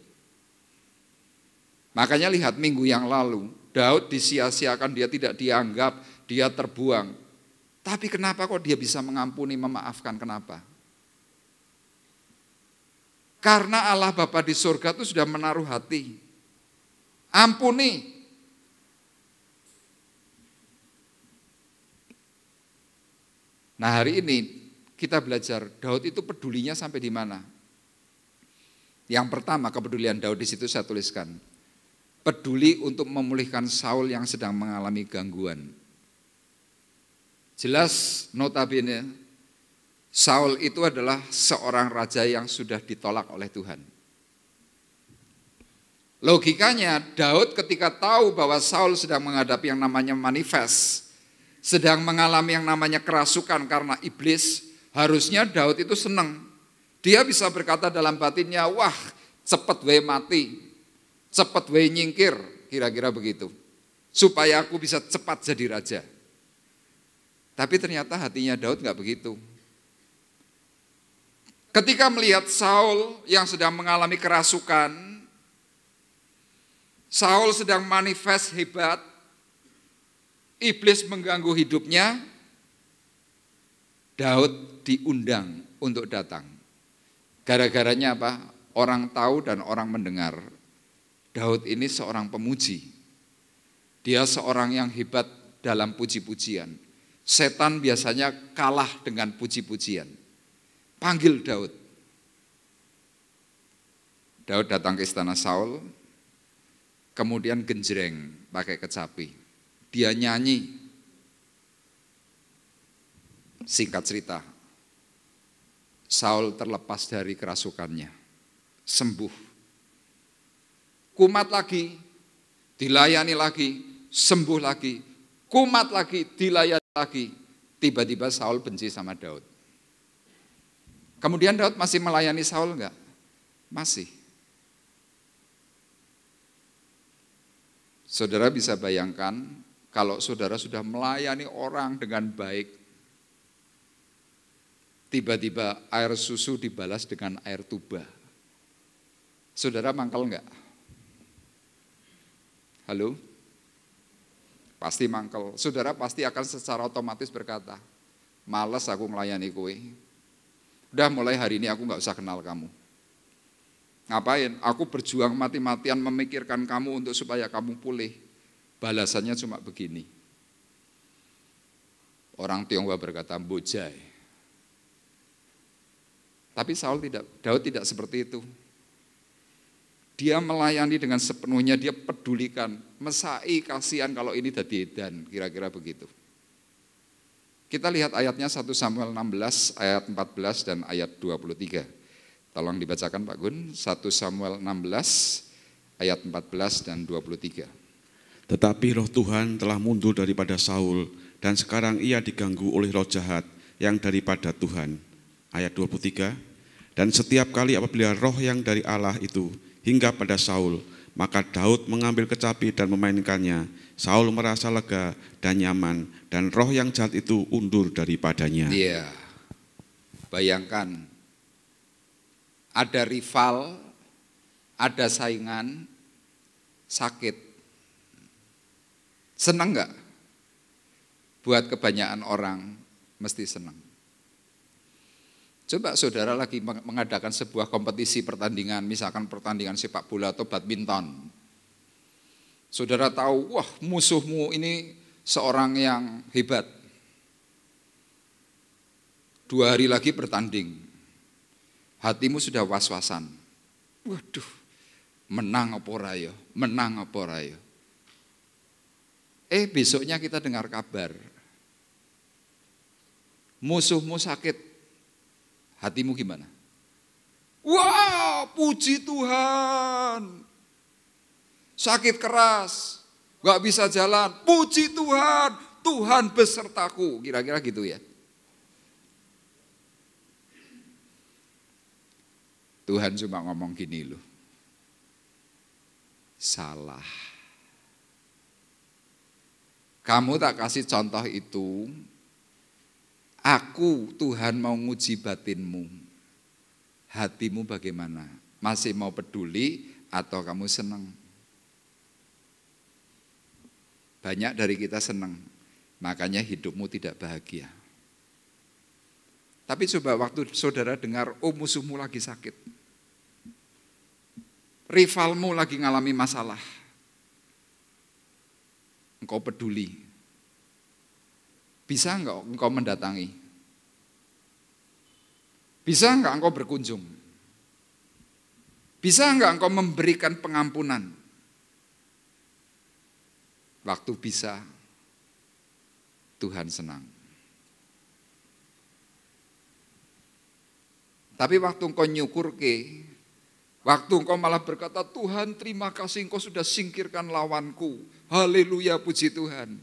Makanya lihat minggu yang lalu, Daud disia-siakan, dia tidak dianggap, dia terbuang. Tapi kenapa kok dia bisa mengampuni, memaafkan, kenapa? Karena Allah Bapa di surga itu sudah menaruh hati. Ampuni. Nah hari ini kita belajar Daud itu pedulinya sampai di mana? Yang pertama kepedulian Daud di situ saya tuliskan. Peduli untuk memulihkan Saul yang sedang mengalami gangguan. Jelas notabene Saul itu adalah seorang raja yang sudah ditolak oleh Tuhan. Logikanya Daud ketika tahu bahwa Saul sedang menghadapi yang namanya manifest, sedang mengalami yang namanya kerasukan karena iblis, harusnya Daud itu senang. Dia bisa berkata dalam batinnya, wah cepet wae mati, cepet wae nyingkir, kira-kira begitu. Supaya aku bisa cepat jadi raja. Tapi ternyata hatinya Daud gak begitu. Ketika melihat Saul yang sedang mengalami kerasukan, Saul sedang manifest hebat, iblis mengganggu hidupnya, Daud diundang untuk datang. Gara-garanya apa? Orang tahu dan orang mendengar. Daud ini seorang pemuji. Dia seorang yang hebat dalam puji-pujian. Setan biasanya kalah dengan puji-pujian. Panggil Daud. Daud datang ke istana Saul, kemudian genjreng pakai kecapi. Dia nyanyi. Singkat cerita, Saul terlepas dari kerasukannya, sembuh. Kumat lagi, dilayani lagi, sembuh lagi, kumat lagi, dilayani lagi. Tiba-tiba Saul benci sama Daud. Kemudian Daud masih melayani Saul enggak? Masih. Saudara bisa bayangkan kalau saudara sudah melayani orang dengan baik, tiba-tiba air susu dibalas dengan air tuba. Saudara mangkel enggak? Halo? Pasti mangkel. Saudara pasti akan secara otomatis berkata, males aku melayani kowe. Udah mulai hari ini aku gak usah kenal kamu. Ngapain? Aku berjuang mati-matian memikirkan kamu untuk supaya kamu pulih. Balasannya cuma begini. Orang Tionghoa berkata, bojai. Tapi Daud tidak seperti itu. Dia melayani dengan sepenuhnya, dia pedulikan. Mesai kasihan kalau ini dadi edan, kira-kira begitu. Kita lihat ayatnya 1 Samuel 16 ayat 14 dan ayat 23. Tolong dibacakan Pak Gun, 1 Samuel 16 ayat 14 dan 23. Tetapi roh Tuhan telah mundur daripada Saul dan sekarang ia diganggu oleh roh jahat yang daripada Tuhan. Ayat 23. Dan setiap kali apabila roh yang dari Allah itu hingga pada Saul, maka Daud mengambil kecapi dan memainkannya. Saul merasa lega dan nyaman, dan roh yang jahat itu undur daripadanya. Iya, bayangkan, ada rival, ada saingan, sakit. Senang enggak? Buat kebanyakan orang, mesti senang. Coba saudara lagi mengadakan sebuah kompetisi pertandingan, misalkan pertandingan sepak bola atau badminton. Saudara tahu, wah musuhmu ini seorang yang hebat. 2 hari lagi bertanding. Hatimu sudah was-wasan. Waduh, menang apa ora ya? Menang apa ora ya? Besoknya kita dengar kabar. musuhmu sakit, hatimu gimana? Wah, puji Tuhan. Sakit keras, gak bisa jalan, puji Tuhan, Tuhan besertaku. Kira-kira gitu ya. Tuhan cuma ngomong gini loh. Salah. Kamu tak kasih contoh itu, aku Tuhan mau nguji batinmu. Hatimu bagaimana? Masih mau peduli atau kamu senang? Banyak dari kita senang, makanya hidupmu tidak bahagia. Tapi coba waktu saudara dengar, oh musuhmu lagi sakit. Rivalmu lagi ngalami masalah. Engkau peduli. Bisa enggak engkau mendatangi? Bisa enggak engkau berkunjung? Bisa enggak engkau memberikan pengampunan? Waktu bisa, Tuhan senang. Tapi waktu engkau nyukurke, waktu engkau malah berkata, Tuhan terima kasih engkau sudah singkirkan lawanku. Haleluya, puji Tuhan.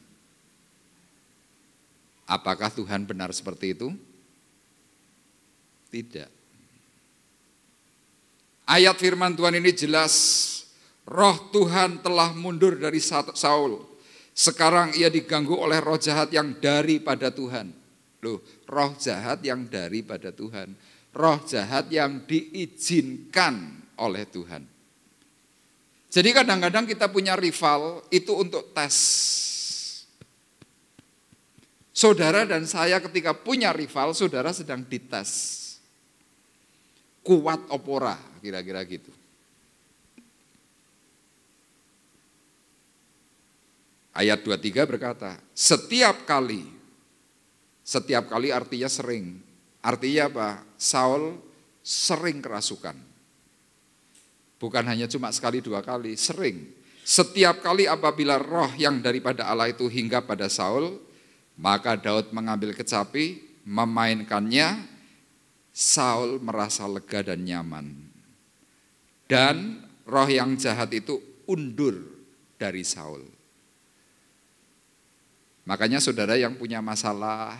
Apakah Tuhan benar seperti itu? Tidak. Ayat firman Tuhan ini jelas, roh Tuhan telah mundur dari Saul. Sekarang ia diganggu oleh roh jahat yang daripada Tuhan. Loh, roh jahat yang daripada Tuhan. Roh jahat yang diizinkan oleh Tuhan. Jadi kadang-kadang kita punya rival itu untuk tes. Saudara dan saya ketika punya rival, saudara sedang dites. Kuat opora, kira-kira gitu. Ayat 23 berkata, setiap kali artinya sering. Artinya apa? Saul sering kerasukan. Bukan hanya cuma sekali dua kali, sering. Setiap kali apabila roh yang daripada Allah itu hinggap pada Saul, maka Daud mengambil kecapi, memainkannya, Saul merasa lega dan nyaman. Dan roh yang jahat itu undur dari Saul. Makanya saudara yang punya masalah,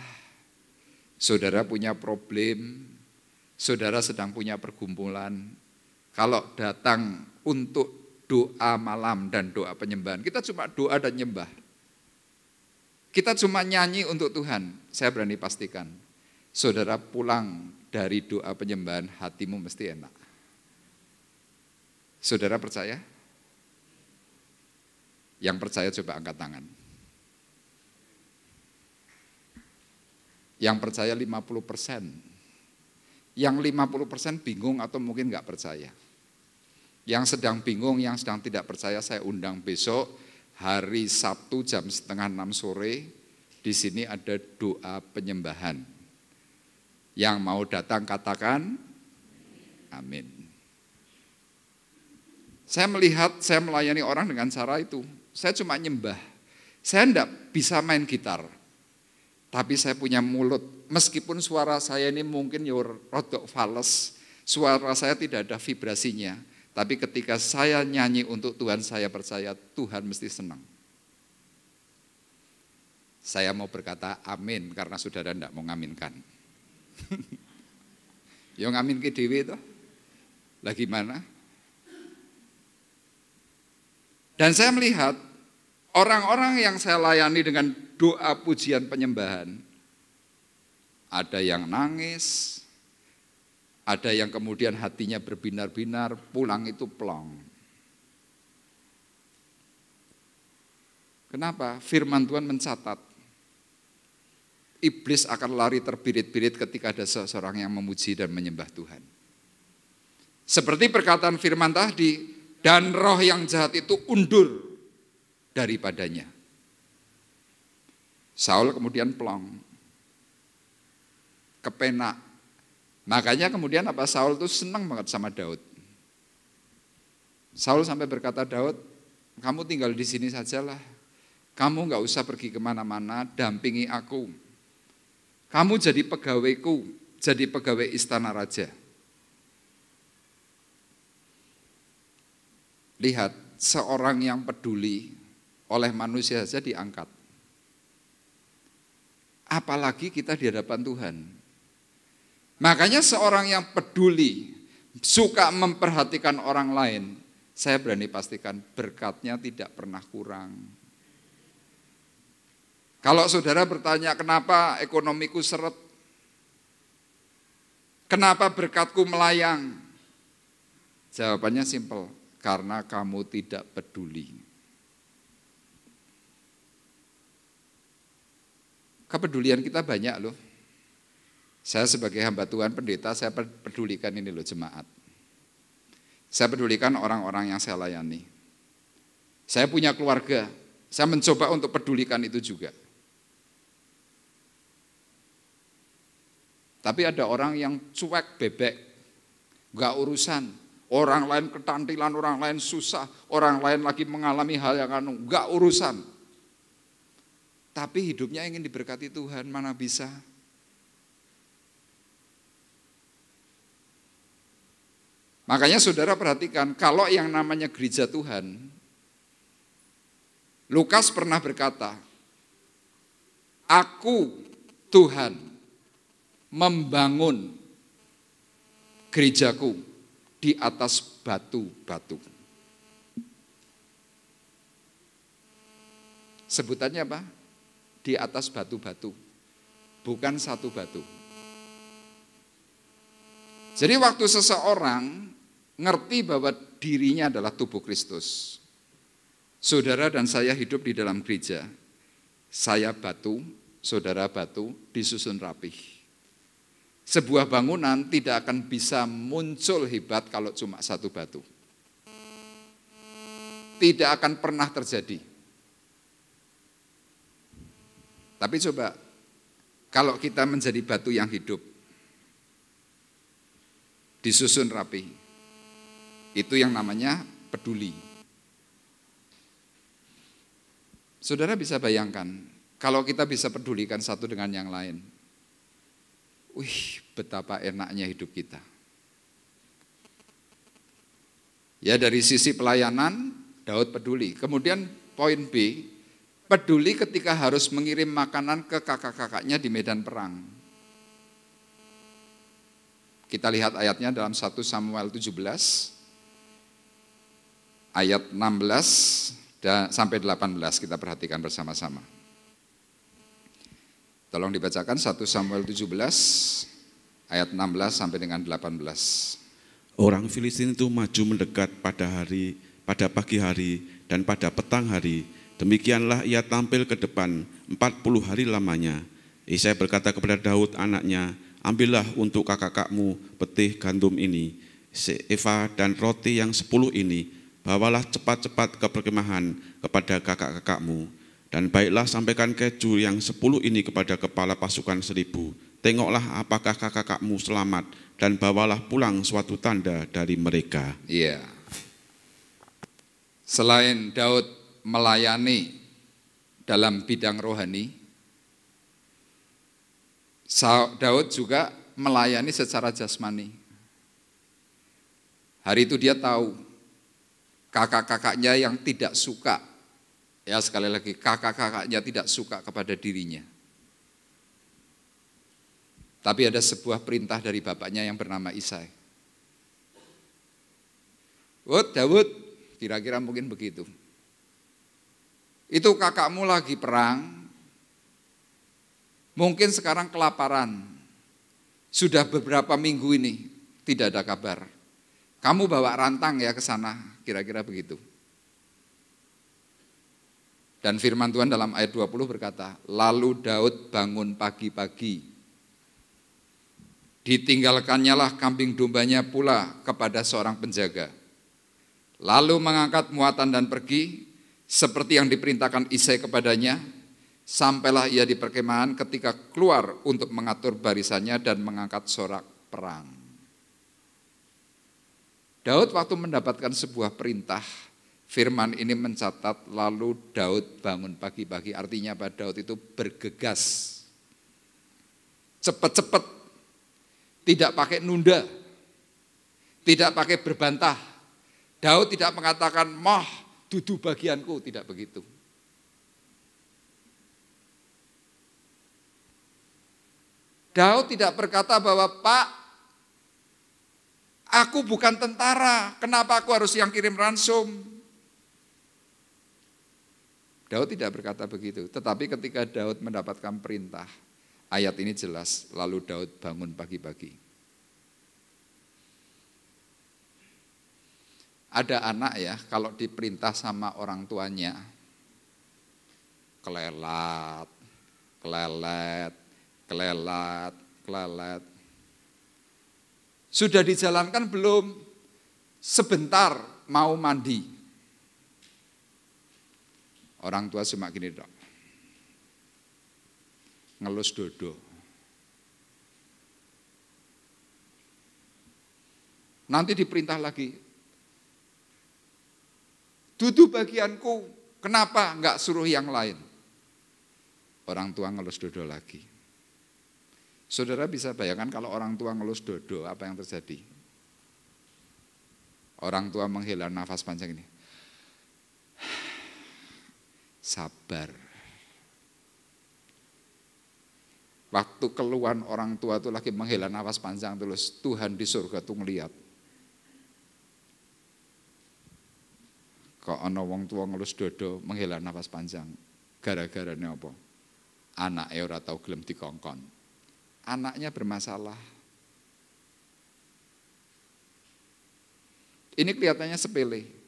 saudara punya problem, saudara sedang punya pergumulan, kalau datang untuk doa malam dan doa penyembahan, kita cuma doa dan nyembah. Kita cuma nyanyi untuk Tuhan, saya berani pastikan, saudara pulang dari doa penyembahan, hatimu mesti enak. Saudara percaya? Yang percaya coba angkat tangan. Yang percaya 50%. Yang 50% bingung atau mungkin enggak percaya. Yang sedang bingung, yang sedang tidak percaya, saya undang besok hari Sabtu jam 5:30 sore. Di sini ada doa penyembahan. Yang mau datang katakan amin. Saya melihat, saya melayani orang dengan cara itu. Saya cuma nyembah. Saya enggak bisa main gitar. Tapi saya punya mulut, meskipun suara saya ini mungkin rodok fales, suara saya tidak ada vibrasinya, tapi ketika saya nyanyi untuk Tuhan, saya percaya Tuhan mesti senang. Saya mau berkata amin, karena saudara tidak mau ngaminkan. Yang ngamin ke dewe itu, lah gimana? Dan saya melihat, orang-orang yang saya layani dengan doa pujian penyembahan, ada yang nangis, ada yang kemudian hatinya berbinar-binar, pulang itu plong. Kenapa? Firman Tuhan mencatat, iblis akan lari terbirit-birit ketika ada seseorang yang memuji dan menyembah Tuhan. Seperti perkataan firman tadi, dan roh yang jahat itu undur daripadanya. Saul kemudian plong, kepenak. Makanya kemudian apa, Saul itu senang banget sama Daud. Saul sampai berkata, Daud, kamu tinggal di sini sajalah. Kamu enggak usah pergi kemana-mana, dampingi aku. Kamu jadi pegawaiku, jadi pegawai istana raja. Lihat, seorang yang peduli oleh manusia saja diangkat. Apalagi kita di hadapan Tuhan. Makanya seorang yang peduli, suka memperhatikan orang lain, saya berani pastikan berkatnya tidak pernah kurang. Kalau saudara bertanya kenapa ekonomiku seret, kenapa berkatku melayang? Jawabannya simpel, karena kamu tidak peduli. Kepedulian kita banyak loh. Saya sebagai hamba Tuhan pendeta, saya pedulikan ini loh jemaat. Saya pedulikan orang-orang yang saya layani. Saya punya keluarga, saya mencoba untuk pedulikan itu juga. Tapi ada orang yang cuek bebek, gak urusan. Orang lain ketantilan, orang lain susah, orang lain lagi mengalami hal yang gak urusan. Tapi hidupnya ingin diberkati Tuhan, mana bisa. Makanya saudara perhatikan, kalau yang namanya gereja Tuhan, Lukas pernah berkata, aku Tuhan membangun gerejaku di atas batu-batu. Sebutannya apa? Di atas batu-batu, bukan satu batu. Jadi waktu seseorang ngerti bahwa dirinya adalah tubuh Kristus, saudara dan saya hidup di dalam gereja, saya batu, saudara batu, disusun rapih. Sebuah bangunan tidak akan bisa muncul hebat kalau cuma satu batu. Tidak akan pernah terjadi. Tapi coba, kalau kita menjadi batu yang hidup, disusun rapi, itu yang namanya peduli. Saudara bisa bayangkan, kalau kita bisa pedulikan satu dengan yang lain, wih, betapa enaknya hidup kita. Ya, dari sisi pelayanan, Daud peduli. Kemudian poin B, peduli ketika harus mengirim makanan ke kakak-kakaknya di medan perang. Kita lihat ayatnya dalam 1 Samuel 17, ayat 16 sampai 18, kita perhatikan bersama-sama. Tolong dibacakan 1 Samuel 17 ayat 16 sampai dengan 18. Orang Filistin itu maju mendekat pada pagi hari dan pada petang hari. Demikianlah ia tampil ke depan 40 hari lamanya. Isai berkata kepada Daud anaknya, ambillah untuk kakakmu betih gandum ini, seeva dan roti yang 10 ini, bawalah cepat-cepat ke perkemahan kepada kakak-kakakmu. Dan baiklah sampaikan keju yang 10 ini kepada kepala pasukan 1000. Tengoklah apakah kakak-kakakmu selamat dan bawalah pulang suatu tanda dari mereka. Iya. Selain Daud melayani dalam bidang rohani, Daud juga melayani secara jasmani. Hari itu dia tahu kakak-kakaknya yang tidak suka, ya sekali lagi, kakak-kakaknya tidak suka kepada dirinya. Tapi ada sebuah perintah dari bapaknya yang bernama Isai. Daud, kira-kira mungkin begitu. Itu kakakmu lagi perang, mungkin sekarang kelaparan. Sudah beberapa minggu ini tidak ada kabar. Kamu bawa rantang ya ke sana, kira-kira begitu. Dan firman Tuhan dalam ayat 20 berkata, lalu Daud bangun pagi-pagi. Ditinggalkannya lah kambing dombanya pula kepada seorang penjaga. Lalu mengangkat muatan dan pergi, seperti yang diperintahkan Isai kepadanya, sampailah ia di perkemahan ketika keluar untuk mengatur barisannya dan mengangkat sorak perang. Daud waktu mendapatkan sebuah perintah, firman ini mencatat lalu Daud bangun pagi-pagi, artinya Pak Daud itu bergegas. cepat-cepat, tidak pakai nunda, tidak pakai berbantah. Daud tidak mengatakan, "Mah, dudu bagianku," tidak begitu. Daud tidak berkata bahwa, "Pak, aku bukan tentara, kenapa aku harus yang kirim ransum?" Daud tidak berkata begitu, tetapi ketika Daud mendapatkan perintah, ayat ini jelas, lalu Daud bangun pagi-pagi. Ada anak ya, kalau diperintah sama orang tuanya, kelelat, kelelet, kelelat, kelelet. Sudah dijalankan belum? Sebentar mau mandi. Orang tua cuma gini dok, ngelus dodo. Nanti diperintah lagi, dudu bagianku, kenapa enggak suruh yang lain? Orang tua ngelus dodo lagi. Saudara bisa bayangkan kalau orang tua ngelus dodo, apa yang terjadi? Orang tua menghela nafas panjang ini. Sabar. Waktu keluhan orang tua itu lagi menghela nafas panjang terus, Tuhan di surga tuh ngeliat. Kok ana wong tua ngelus dodo menghela nafas panjang. Gara-garane apa? Anake ora tau gelem dikongkon. Anaknya bermasalah. Ini kelihatannya sepele.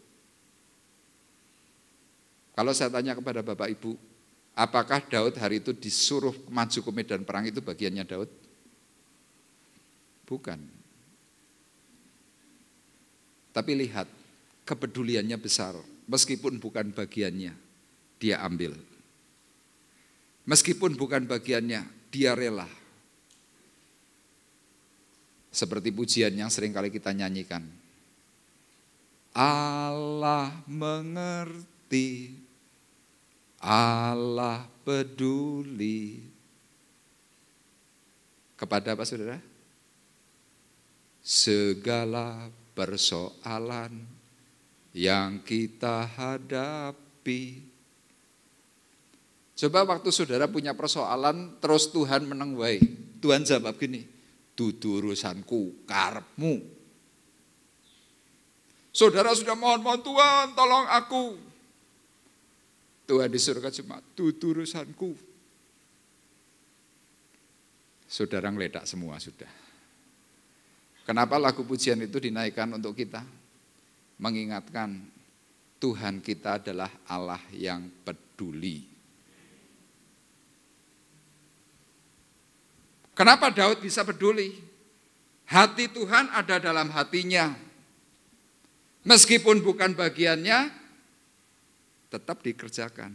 Kalau saya tanya kepada Bapak Ibu, apakah Daud hari itu disuruh maju ke medan perang itu bagiannya Daud? Bukan. Tapi lihat, kepeduliannya besar. Meskipun bukan bagiannya, dia ambil. Meskipun bukan bagiannya, dia rela. Seperti pujian yang sering kali kita nyanyikan. Allah mengerti, Allah peduli. Kepada apa saudara? Segala persoalan yang kita hadapi. Coba waktu saudara punya persoalan, terus Tuhan menengwai. Tuhan jawab gini, dudu urusanku, karepmu. Saudara sudah mohon-mohon, Tuhan tolong aku. Tuhan di surga cuma, dudu urusanku. Saudara ngeledak semua sudah. Kenapa lagu pujian itu dinaikkan untuk kita? Mengingatkan Tuhan kita adalah Allah yang peduli. Kenapa Daud bisa peduli? Hati Tuhan ada dalam hatinya. Meskipun bukan bagiannya, tetap dikerjakan.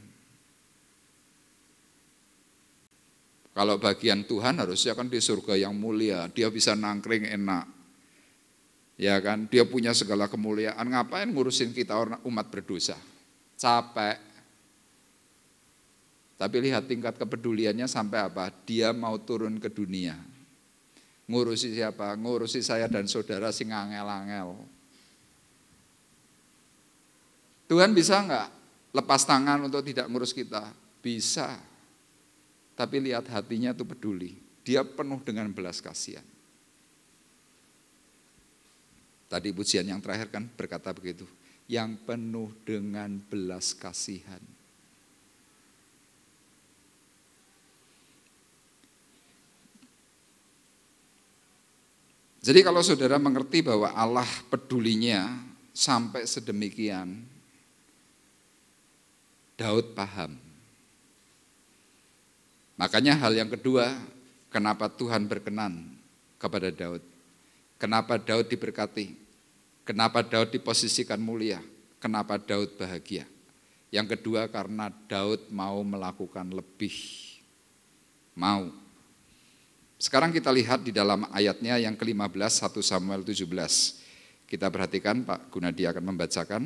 Kalau bagian Tuhan harusnya kan di surga yang mulia, dia bisa nangkring enak. Ya kan, dia punya segala kemuliaan, ngapain ngurusin kita orang umat berdosa? Capek. Tapi lihat tingkat kepeduliannya sampai apa? Dia mau turun ke dunia. Ngurusi siapa? Ngurusi saya dan saudara sing angel-angel. Tuhan bisa enggak lepas tangan untuk tidak ngurus kita? Bisa. Tapi lihat hatinya itu peduli. Dia penuh dengan belas kasihan. Tadi pujian yang terakhir kan berkata begitu. Yang penuh dengan belas kasihan. Jadi kalau saudara mengerti bahwa Allah pedulinya sampai sedemikian, Daud paham. Makanya hal yang kedua, kenapa Tuhan berkenan kepada Daud. Kenapa Daud diberkati. Kenapa Daud diposisikan mulia. Kenapa Daud bahagia. Yang kedua karena Daud mau melakukan lebih. Mau. Sekarang kita lihat di dalam ayatnya yang ke-15, 1 Samuel 17. Kita perhatikan, Pak Gunadi akan membacakan.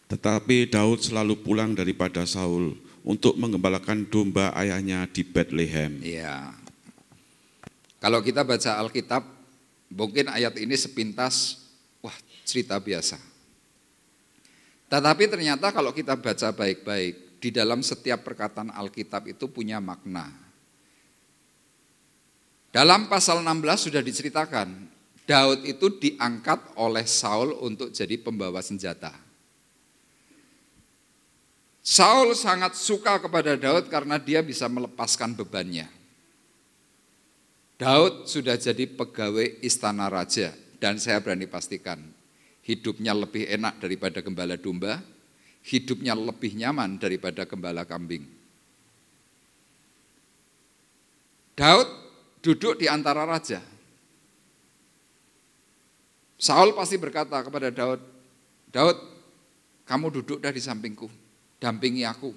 Tetapi Daud selalu pulang daripada Saul untuk menggembalakan domba ayahnya di Bethlehem. Ya, Kalau kita baca Alkitab, mungkin ayat ini sepintas, wah cerita biasa. Tetapi ternyata kalau kita baca baik-baik, di dalam setiap perkataan Alkitab itu punya makna. Dalam pasal 16 sudah diceritakan, Daud itu diangkat oleh Saul untuk jadi pembawa senjata. Saul sangat suka kepada Daud karena dia bisa melepaskan bebannya. Daud sudah jadi pegawai istana raja, dan saya berani pastikan hidupnya lebih enak daripada gembala domba, hidupnya lebih nyaman daripada gembala kambing. Daud duduk di antara raja. Saul pasti berkata kepada Daud, Daud, kamu duduk dah di sampingku, dampingi aku,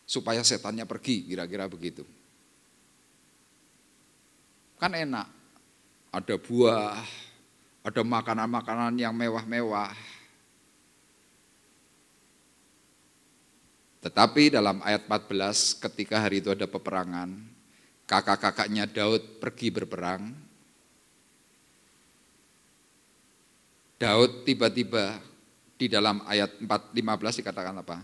supaya setannya pergi, kira-kira begitu. Kan enak, ada buah, ada makanan-makanan yang mewah-mewah. Tetapi dalam ayat 14 ketika hari itu ada peperangan, kakak-kakaknya Daud pergi berperang. Daud tiba-tiba di dalam ayat 15 dikatakan apa?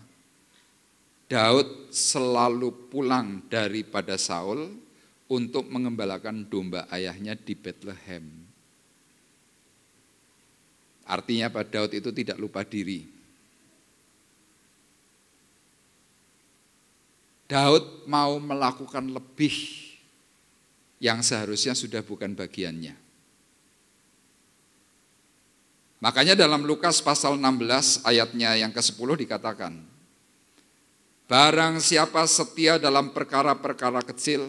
Daud selalu pulang daripada Saul untuk mengembalakan domba ayahnya di Bethlehem. Artinya Pak Daud itu tidak lupa diri. Daud mau melakukan lebih yang seharusnya sudah bukan bagiannya. Makanya dalam Lukas pasal 16 ayatnya yang ke-10 dikatakan, barang siapa setia dalam perkara-perkara kecil,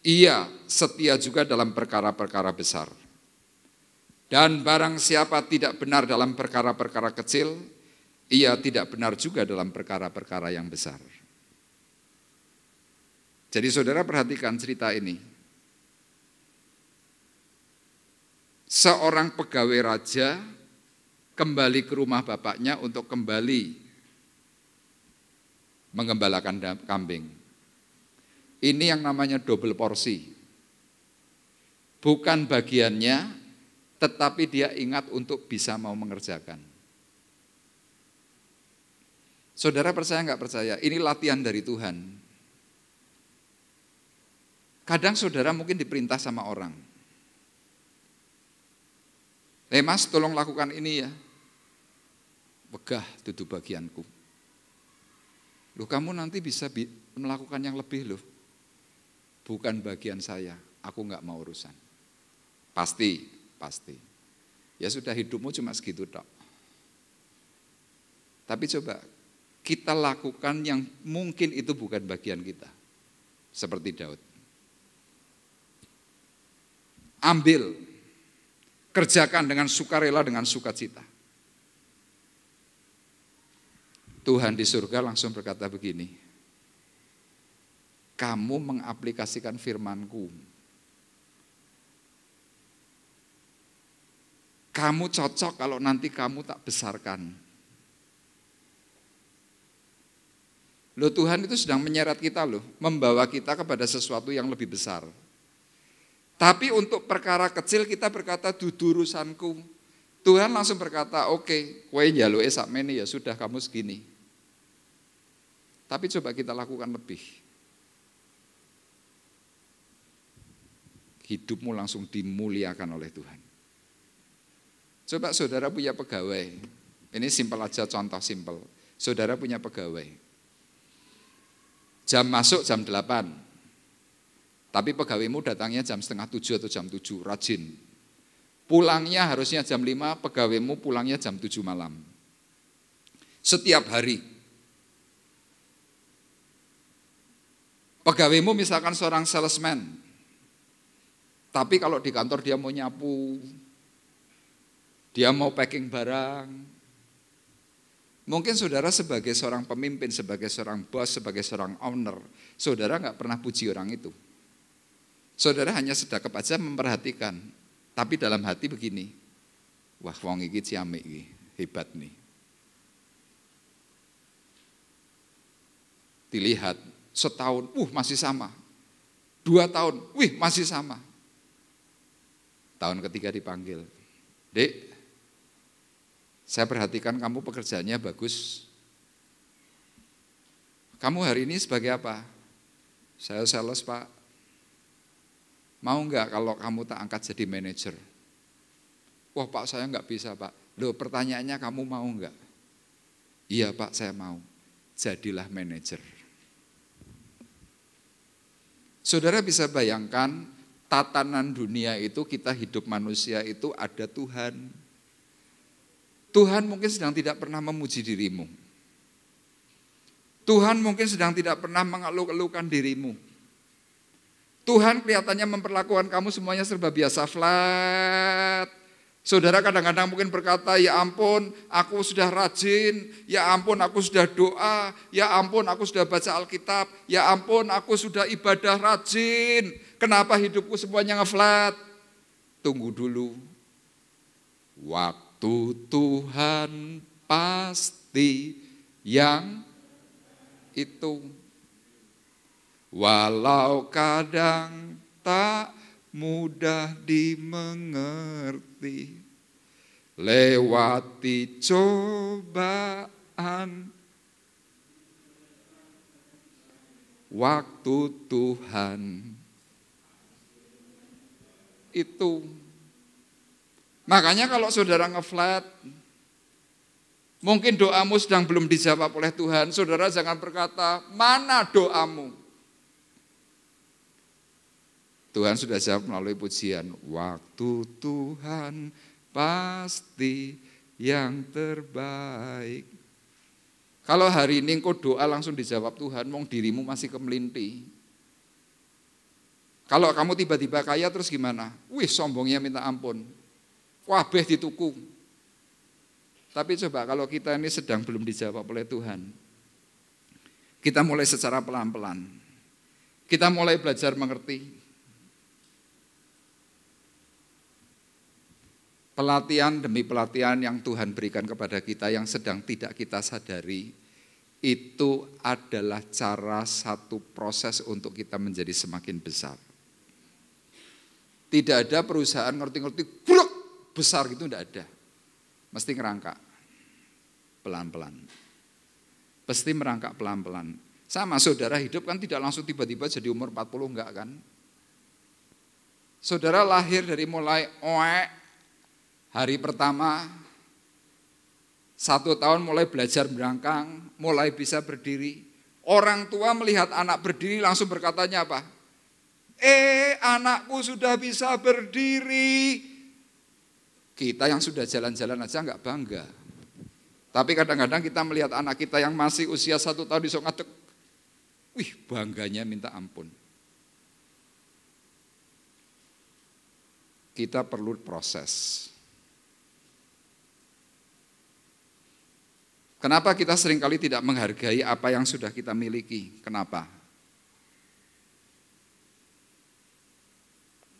ia setia juga dalam perkara-perkara besar. Dan barang siapa tidak benar dalam perkara-perkara kecil, ia tidak benar juga dalam perkara-perkara yang besar. Jadi saudara perhatikan cerita ini. Seorang pegawai raja kembali ke rumah bapaknya untuk kembali mengembalakan kambing. Ini yang namanya double porsi. Bukan bagiannya, tetapi dia ingat untuk bisa mau mengerjakan. Saudara percaya nggak percaya? Ini latihan dari Tuhan. Kadang saudara mungkin diperintah sama orang. Mas tolong lakukan ini ya. Wegah dudu bagianku. Loh kamu nanti bisa melakukan yang lebih loh. Bukan bagian saya, aku nggak mau urusan. Pasti. Ya sudah hidupmu cuma segitu tok. Tapi coba kita lakukan yang mungkin itu bukan bagian kita. Seperti Daud. Ambil, kerjakan dengan sukarela, dengan sukacita. Tuhan di surga langsung berkata begini, kamu mengaplikasikan firman-Ku. Kamu cocok kalau nanti kamu tak besarkan. Loh Tuhan itu sedang menyeret kita loh, membawa kita kepada sesuatu yang lebih besar. Tapi untuk perkara kecil kita berkata dudu urusanku. Tuhan langsung berkata, oke, kowe njaluke sakmene ya sudah kamu segini. Tapi coba kita lakukan lebih. Hidupmu langsung dimuliakan oleh Tuhan. Coba saudara punya pegawai, ini simpel aja contoh simpel. Saudara punya pegawai, jam masuk jam 8, tapi pegawaimu datangnya jam 6:30 atau jam 7, rajin. Pulangnya harusnya jam 5, pegawaimu pulangnya jam 7 malam. Setiap hari. Pegawaimu misalkan seorang salesman, tapi kalau di kantor dia mau nyapu, dia mau packing barang. Mungkin saudara sebagai seorang pemimpin, sebagai seorang bos, sebagai seorang owner, saudara nggak pernah puji orang itu. Saudara hanya sedekap aja memperhatikan, tapi dalam hati begini, wah wong iki ciamik iki, hebat nih. Dilihat setahun, masih sama. 2 tahun, masih sama. Tahun ketiga dipanggil, Dek, saya perhatikan kamu pekerjaannya bagus. Kamu hari ini sebagai apa? Saya sales, Pak. Mau enggak kalau kamu tak angkat jadi manajer? Wah, Pak, saya enggak bisa, Pak. Loh, pertanyaannya kamu mau enggak? Iya, Pak, saya mau. Jadilah manajer. Saudara bisa bayangkan tatanan dunia itu, kita hidup manusia itu ada Tuhan. Tuhan mungkin sedang tidak pernah memuji dirimu. Tuhan mungkin sedang tidak pernah mengeluh-elukan dirimu. Tuhan kelihatannya memperlakukan kamu semuanya serba biasa, flat. Saudara kadang-kadang mungkin berkata, ya ampun aku sudah rajin, ya ampun aku sudah doa, ya ampun aku sudah baca Alkitab, ya ampun aku sudah ibadah rajin. Kenapa hidupku semuanya ngeflat? Tunggu dulu. Waktu Tuhan pasti yang itu. Walau kadang tak mudah dimengerti, lewati cobaan, waktu Tuhan itu. Makanya kalau saudara ngeflat, mungkin doamu sedang belum dijawab oleh Tuhan, saudara jangan berkata, mana doamu? Tuhan sudah jawab melalui pujian, waktu Tuhan pasti yang terbaik. Kalau hari ini engkau doa langsung dijawab Tuhan, mong dirimu masih kemelinti. Kalau kamu tiba-tiba kaya terus gimana? Wih, sombongnya minta ampun. Wabeh dituku. Tapi coba kalau kita ini sedang belum dijawab oleh Tuhan, kita mulai secara pelan-pelan. Kita mulai belajar mengerti. Pelatihan demi pelatihan yang Tuhan berikan kepada kita yang sedang tidak kita sadari, itu adalah cara satu proses untuk kita menjadi semakin besar. Tidak ada perusahaan ngerti-ngerti, blok, besar gitu tidak ada. Mesti ngerangkak pelan-pelan. Pasti merangkak pelan-pelan. Sama saudara hidup kan tidak langsung tiba-tiba jadi umur 40, enggak kan? Saudara lahir dari mulai hari pertama, 1 tahun mulai belajar berangkang, mulai bisa berdiri. Orang tua melihat anak berdiri langsung berkatanya apa? Anakku sudah bisa berdiri. Kita yang sudah jalan-jalan aja enggak bangga. Tapi kadang-kadang kita melihat anak kita yang masih usia 1 tahun bisa ngadek. Wih, bangganya minta ampun. Kita perlu proses. Kenapa kita seringkali tidak menghargai apa yang sudah kita miliki? Kenapa?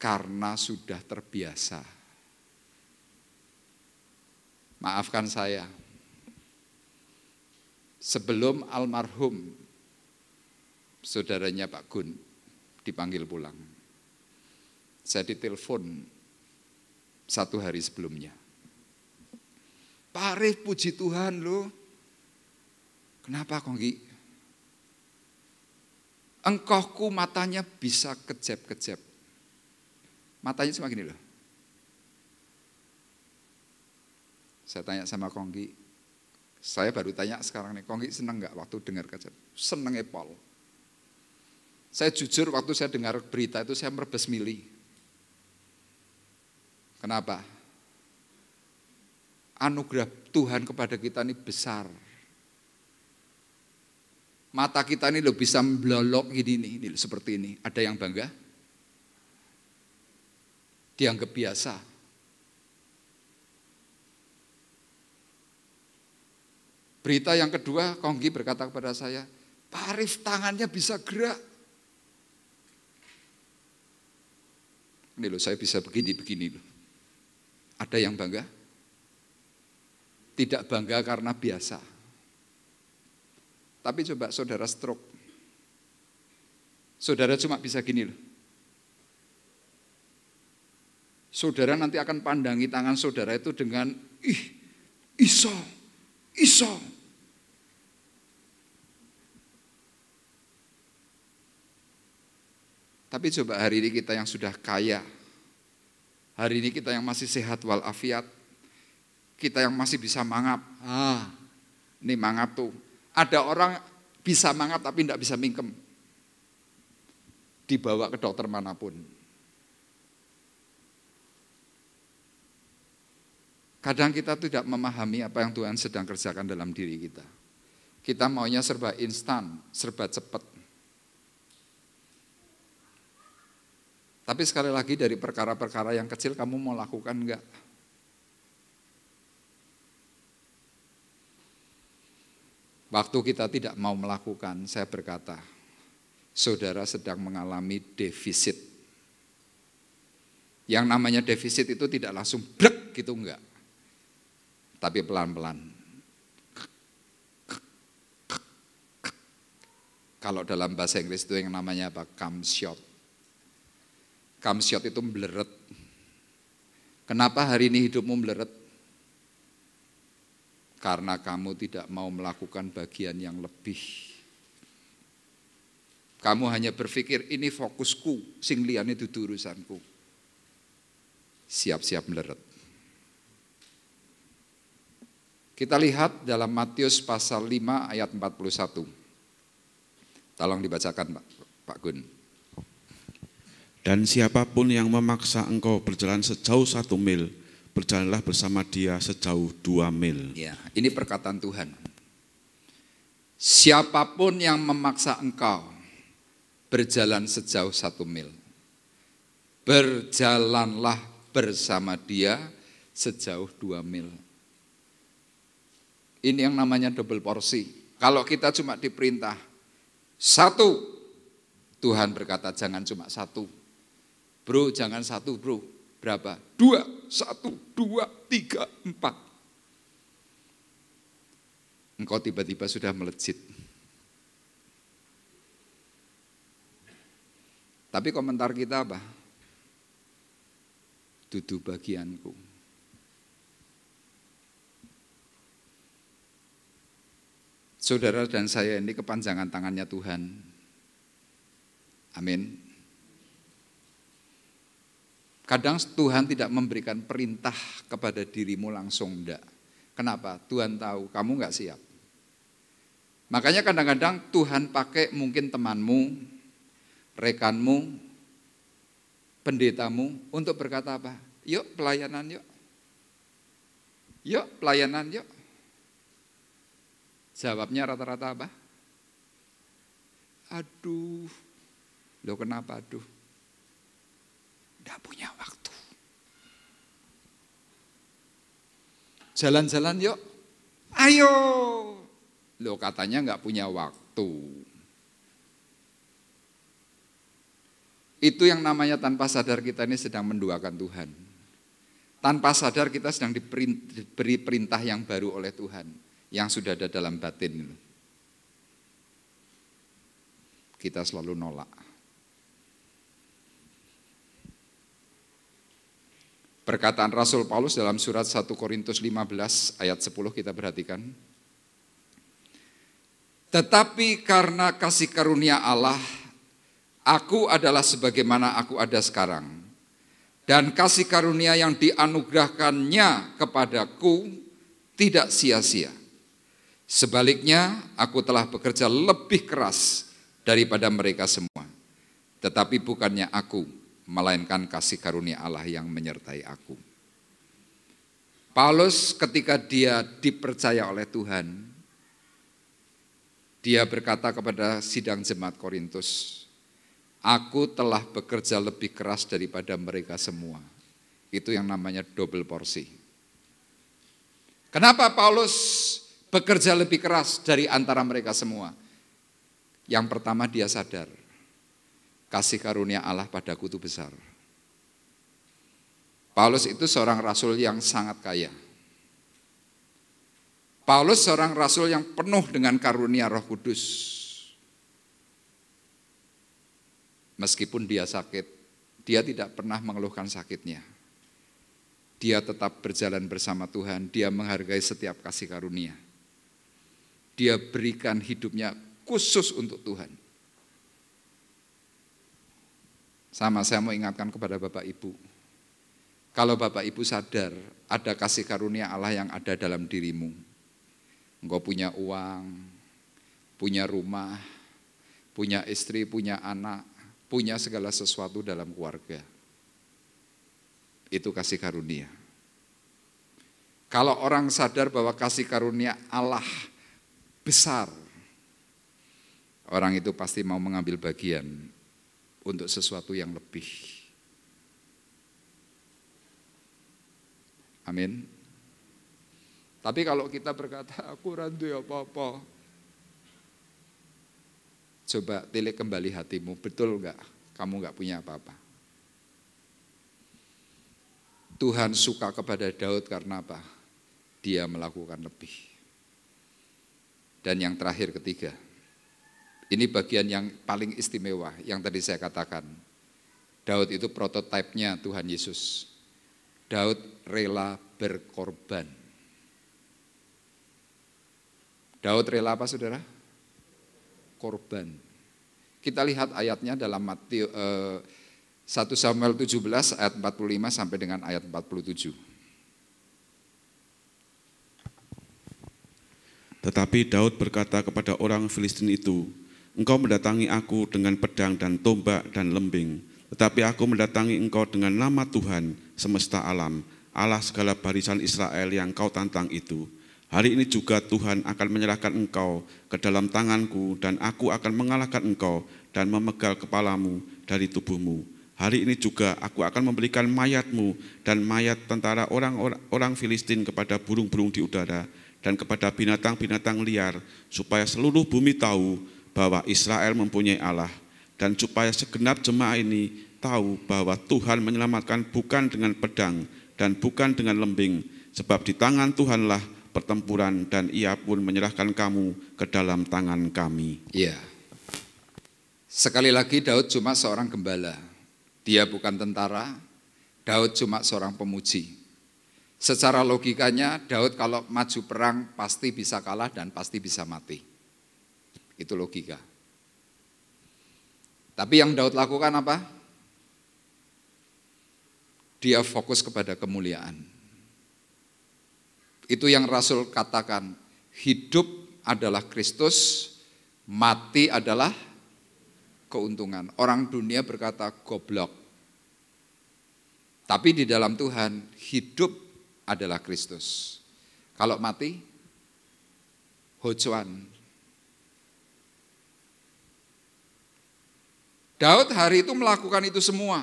Karena sudah terbiasa. Maafkan saya. Sebelum almarhum saudaranya Pak Gun dipanggil pulang, saya ditelepon 1 hari sebelumnya. Pak Arif, puji Tuhan loh. Kenapa Konggi? Engkohku matanya bisa kejep-kejep. Matanya cuma gini loh. Saya tanya sama Konggi, saya baru tanya sekarang nih, Konggi seneng gak waktu dengar kejep? Seneng Pol. Saya jujur waktu saya dengar berita itu saya merebes mili. Kenapa? Anugerah Tuhan kepada kita ini besar. Mata kita ini loh bisa melolok gini nih, seperti ini. Ada yang bangga? Dianggap biasa. Berita yang kedua, Konggi berkata kepada saya, Pak Arif tangannya bisa gerak. Ini loh saya bisa begini loh. Ada yang bangga? Tidak bangga karena biasa. Tapi coba saudara stroke. Saudara cuma bisa gini loh. Saudara nanti akan pandangi tangan saudara itu dengan iso. Tapi coba hari ini kita yang sudah kaya, hari ini kita yang masih sehat walafiat, kita yang masih bisa mangap. Ini mangap tuh. Ada orang bisa mangap tapi tidak bisa mingkem. Dibawa ke dokter manapun. Kadang kita tidak memahami apa yang Tuhan sedang kerjakan dalam diri kita. Kita maunya serba instan, serba cepat. Tapi sekali lagi dari perkara-perkara yang kecil kamu mau lakukan enggak? Waktu kita tidak mau melakukan, saya berkata, saudara sedang mengalami defisit. Yang namanya defisit itu tidak langsung brek gitu enggak. Tapi pelan-pelan. Kalau dalam bahasa Inggris itu yang namanya apa? Come short. Come short itu meleret. Kenapa hari ini hidupmu meleret? Karena kamu tidak mau melakukan bagian yang lebih. Kamu hanya berpikir ini fokusku, sing liyane dudu urusanku. Siap-siap meleret. Kita lihat dalam Matius pasal 5 ayat 41. Tolong dibacakan Pak Gun. Dan siapapun yang memaksa engkau berjalan sejauh 1 mil, berjalanlah bersama dia sejauh 2 mil. Ya, ini perkataan Tuhan. Siapapun yang memaksa engkau berjalan sejauh 1 mil, berjalanlah bersama dia sejauh 2 mil. Ini yang namanya double porsi. Kalau kita cuma diperintah 1, Tuhan berkata jangan cuma 1. Bro, jangan 1 bro. Berapa? 2, 1, 2, 3, 4. Engkau tiba-tiba sudah melejit. Tapi komentar kita apa? Dudu bagianku. Saudara dan saya ini kepanjangan tangannya Tuhan. Amin. Kadang Tuhan tidak memberikan perintah kepada dirimu langsung, enggak. Kenapa? Tuhan tahu kamu enggak siap. Makanya kadang-kadang Tuhan pakai mungkin temanmu, rekanmu, pendetamu untuk berkata apa? Yuk pelayanan yuk. Yuk pelayanan yuk. Jawabnya rata-rata apa? Aduh. Loh kenapa aduh? Tidak punya waktu. Jalan-jalan yuk. Ayo. Loh katanya nggak punya waktu. Itu yang namanya tanpa sadar kita ini sedang menduakan Tuhan. Tanpa sadar kita sedang diberi perintah yang baru oleh Tuhan. Yang sudah ada dalam batin. Kita selalu nolak. Perkataan Rasul Paulus dalam surat 1 Korintus 15 ayat 10 kita perhatikan. Tetapi karena kasih karunia Allah, aku adalah sebagaimana aku ada sekarang. Dan kasih karunia yang dianugerahkannya kepadaku tidak sia-sia. Sebaliknya, aku telah bekerja lebih keras daripada mereka semua. Tetapi bukannya aku, melainkan kasih karunia Allah yang menyertai aku. Paulus ketika dia dipercaya oleh Tuhan, dia berkata kepada sidang jemaat Korintus, aku telah bekerja lebih keras daripada mereka semua. Itu yang namanya double porsi. Kenapa Paulus bekerja lebih keras dari antara mereka semua? Yang pertama dia sadar, kasih karunia Allah padaku itu besar. Paulus itu seorang rasul yang sangat kaya. Paulus seorang rasul yang penuh dengan karunia Roh Kudus. Meskipun dia sakit, dia tidak pernah mengeluhkan sakitnya. Dia tetap berjalan bersama Tuhan, dia menghargai setiap kasih karunia. Dia berikan hidupnya khusus untuk Tuhan. Sama, saya mau ingatkan kepada Bapak Ibu. Kalau Bapak Ibu sadar ada kasih karunia Allah yang ada dalam dirimu. Engkau punya uang, punya rumah, punya istri, punya anak, punya segala sesuatu dalam keluarga. Itu kasih karunia. Kalau orang sadar bahwa kasih karunia Allah besar, orang itu pasti mau mengambil bagian untuk sesuatu yang lebih. Amin. Tapi kalau kita berkata, aku randu apa-apa, coba tilik kembali hatimu, betul enggak? Kamu enggak punya apa-apa. Tuhan suka kepada Daud karena apa? Dia melakukan lebih. Dan yang terakhir ketiga, ini bagian yang paling istimewa yang tadi saya katakan. Daud itu prototipenya Tuhan Yesus. Daud rela berkorban. Daud rela apa saudara? Korban. Kita lihat ayatnya dalam Matius 1 Samuel 17 ayat 45 sampai dengan ayat 47. Tetapi Daud berkata kepada orang Filistin itu, engkau mendatangi aku dengan pedang dan tombak dan lembing, tetapi aku mendatangi engkau dengan nama Tuhan semesta alam, Allah segala barisan Israel yang kau tantang itu. Hari ini juga Tuhan akan menyerahkan engkau ke dalam tanganku dan aku akan mengalahkan engkau dan memegal kepalamu dari tubuhmu. Hari ini juga aku akan memberikan mayatmu dan mayat tentara orang Filistin kepada burung-burung di udara dan kepada binatang-binatang liar, supaya seluruh bumi tahu bahwa Israel mempunyai Allah, dan supaya segenap jemaah ini tahu bahwa Tuhan menyelamatkan bukan dengan pedang dan bukan dengan lembing, sebab di tangan Tuhanlah pertempuran dan Ia pun menyerahkan kamu ke dalam tangan kami. Iya. Sekali lagi Daud cuma seorang gembala. Dia bukan tentara, Daud cuma seorang pemuji. Secara logikanya Daud kalau maju perang pasti bisa kalah dan pasti bisa mati. Itu logika. Tapi yang Daud lakukan apa? Dia fokus kepada kemuliaan. Itu yang Rasul katakan, hidup adalah Kristus, mati adalah keuntungan. Orang dunia berkata goblok. Tapi di dalam Tuhan hidup adalah Kristus. Kalau mati, hocoan. Daud hari itu melakukan itu semua.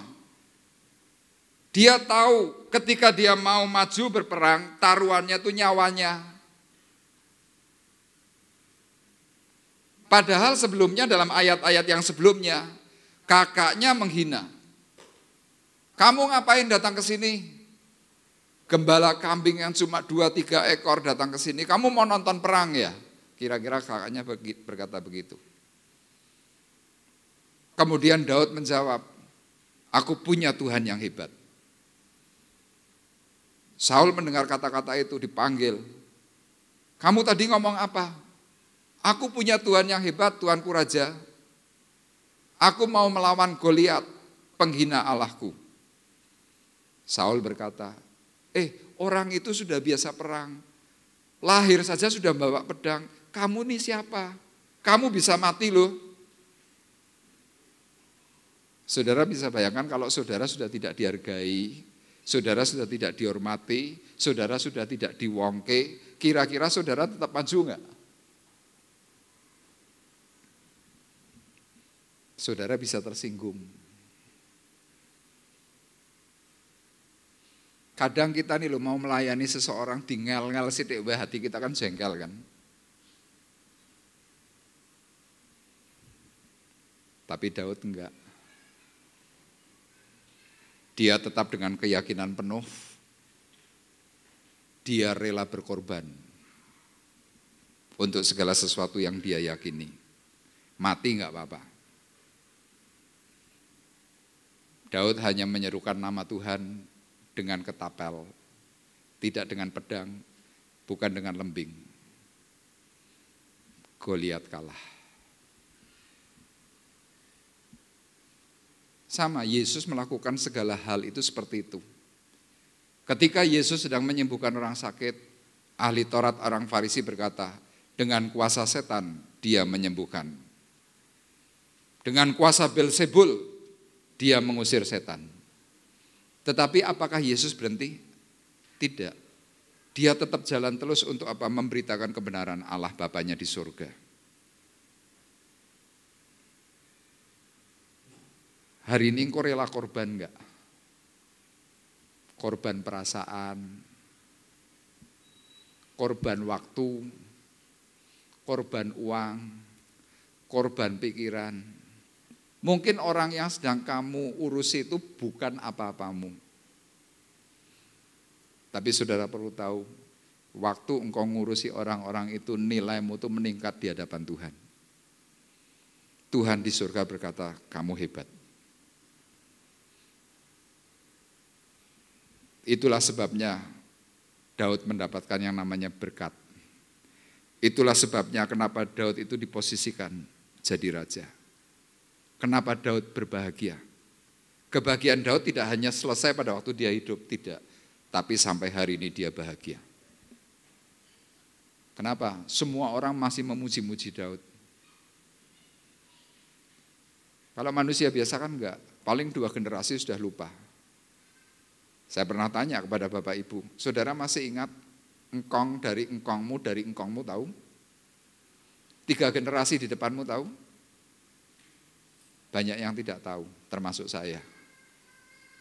Dia tahu ketika dia mau maju berperang, taruhannya itu nyawanya. Padahal sebelumnya dalam ayat-ayat yang sebelumnya, kakaknya menghina. Kamu ngapain datang ke sini? Gembala kambing yang cuma 2-3 ekor datang ke sini, kamu mau nonton perang ya? Kira-kira kakaknya berkata begitu. Kemudian Daud menjawab, aku punya Tuhan yang hebat. Saul mendengar kata-kata itu, dipanggil. Kamu tadi ngomong apa? Aku punya Tuhan yang hebat, Tuanku Raja. Aku mau melawan Goliat, penghina Allahku. Saul berkata, orang itu sudah biasa perang. Lahir saja sudah bawa pedang. Kamu nih siapa? Kamu bisa mati loh. Saudara bisa bayangkan kalau saudara sudah tidak dihargai, saudara sudah tidak dihormati, saudara sudah tidak diwongke, kira-kira saudara tetap maju enggak? Saudara bisa tersinggung. Kadang kita nih loh mau melayani seseorang di ngel-ngel sithik wae hati kita kan jengkel kan. Tapi Daud enggak. Dia tetap dengan keyakinan penuh. Dia rela berkorban untuk segala sesuatu yang dia yakini. Mati enggak apa-apa. Daud hanya menyerukan nama Tuhan dengan ketapel, tidak dengan pedang, bukan dengan lembing. Goliat kalah. Sama, Yesus melakukan segala hal itu seperti itu. Ketika Yesus sedang menyembuhkan orang sakit, ahli Taurat orang Farisi berkata, dengan kuasa setan dia menyembuhkan. Dengan kuasa Beelzebul dia mengusir setan. Tetapi apakah Yesus berhenti? Tidak. Dia tetap jalan terus untuk apa? Memberitakan kebenaran Allah Bapanya di surga. Hari ini engkau rela korban enggak? Korban perasaan, korban waktu, korban uang, korban pikiran. Mungkin orang yang sedang kamu urusi itu bukan apa-apamu. Tapi saudara perlu tahu, waktu engkau ngurusi orang-orang itu nilaimu itu meningkat di hadapan Tuhan. Tuhan di surga berkata, kamu hebat. Itulah sebabnya Daud mendapatkan yang namanya berkat. Itulah sebabnya kenapa Daud itu diposisikan jadi raja. Kenapa Daud berbahagia? Kebahagiaan Daud tidak hanya selesai pada waktu dia hidup, tidak. Tapi sampai hari ini dia bahagia. Kenapa? Semua orang masih memuji-muji Daud. Kalau manusia biasa kan enggak, paling 2 generasi sudah lupa. Saya pernah tanya kepada Bapak Ibu, saudara masih ingat engkong dari engkongmu tahu? 3 generasi di depanmu tahu? Banyak yang tidak tahu, termasuk saya.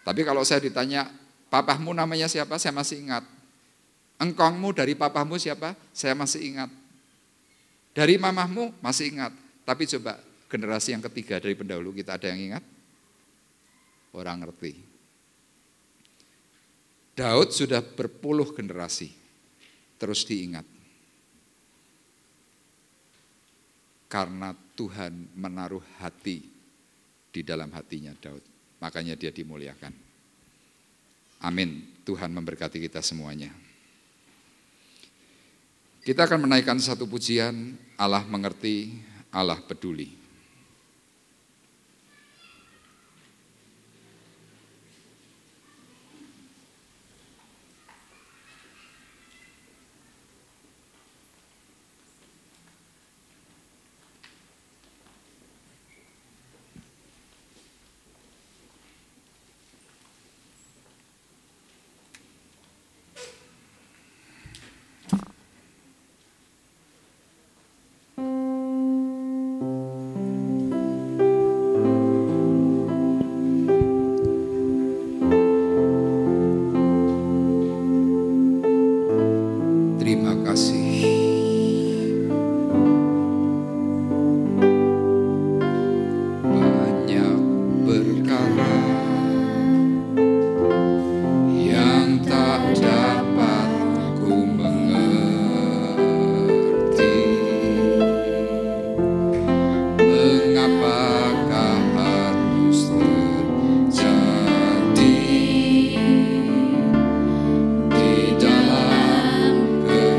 Tapi kalau saya ditanya, papahmu namanya siapa? Saya masih ingat. Engkongmu dari papahmu siapa? Saya masih ingat. Dari mamahmu masih ingat. Tapi coba generasi yang ketiga dari pendahulu kita ada yang ingat? Orang ngerti. Daud sudah berpuluh generasi terus diingat. Karena Tuhan menaruh hati di dalam hatinya Daud. Makanya dia dimuliakan. Amin. Tuhan memberkati kita semuanya. Kita akan menaikkan satu pujian, Allah mengerti, Allah peduli.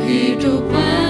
Hidupan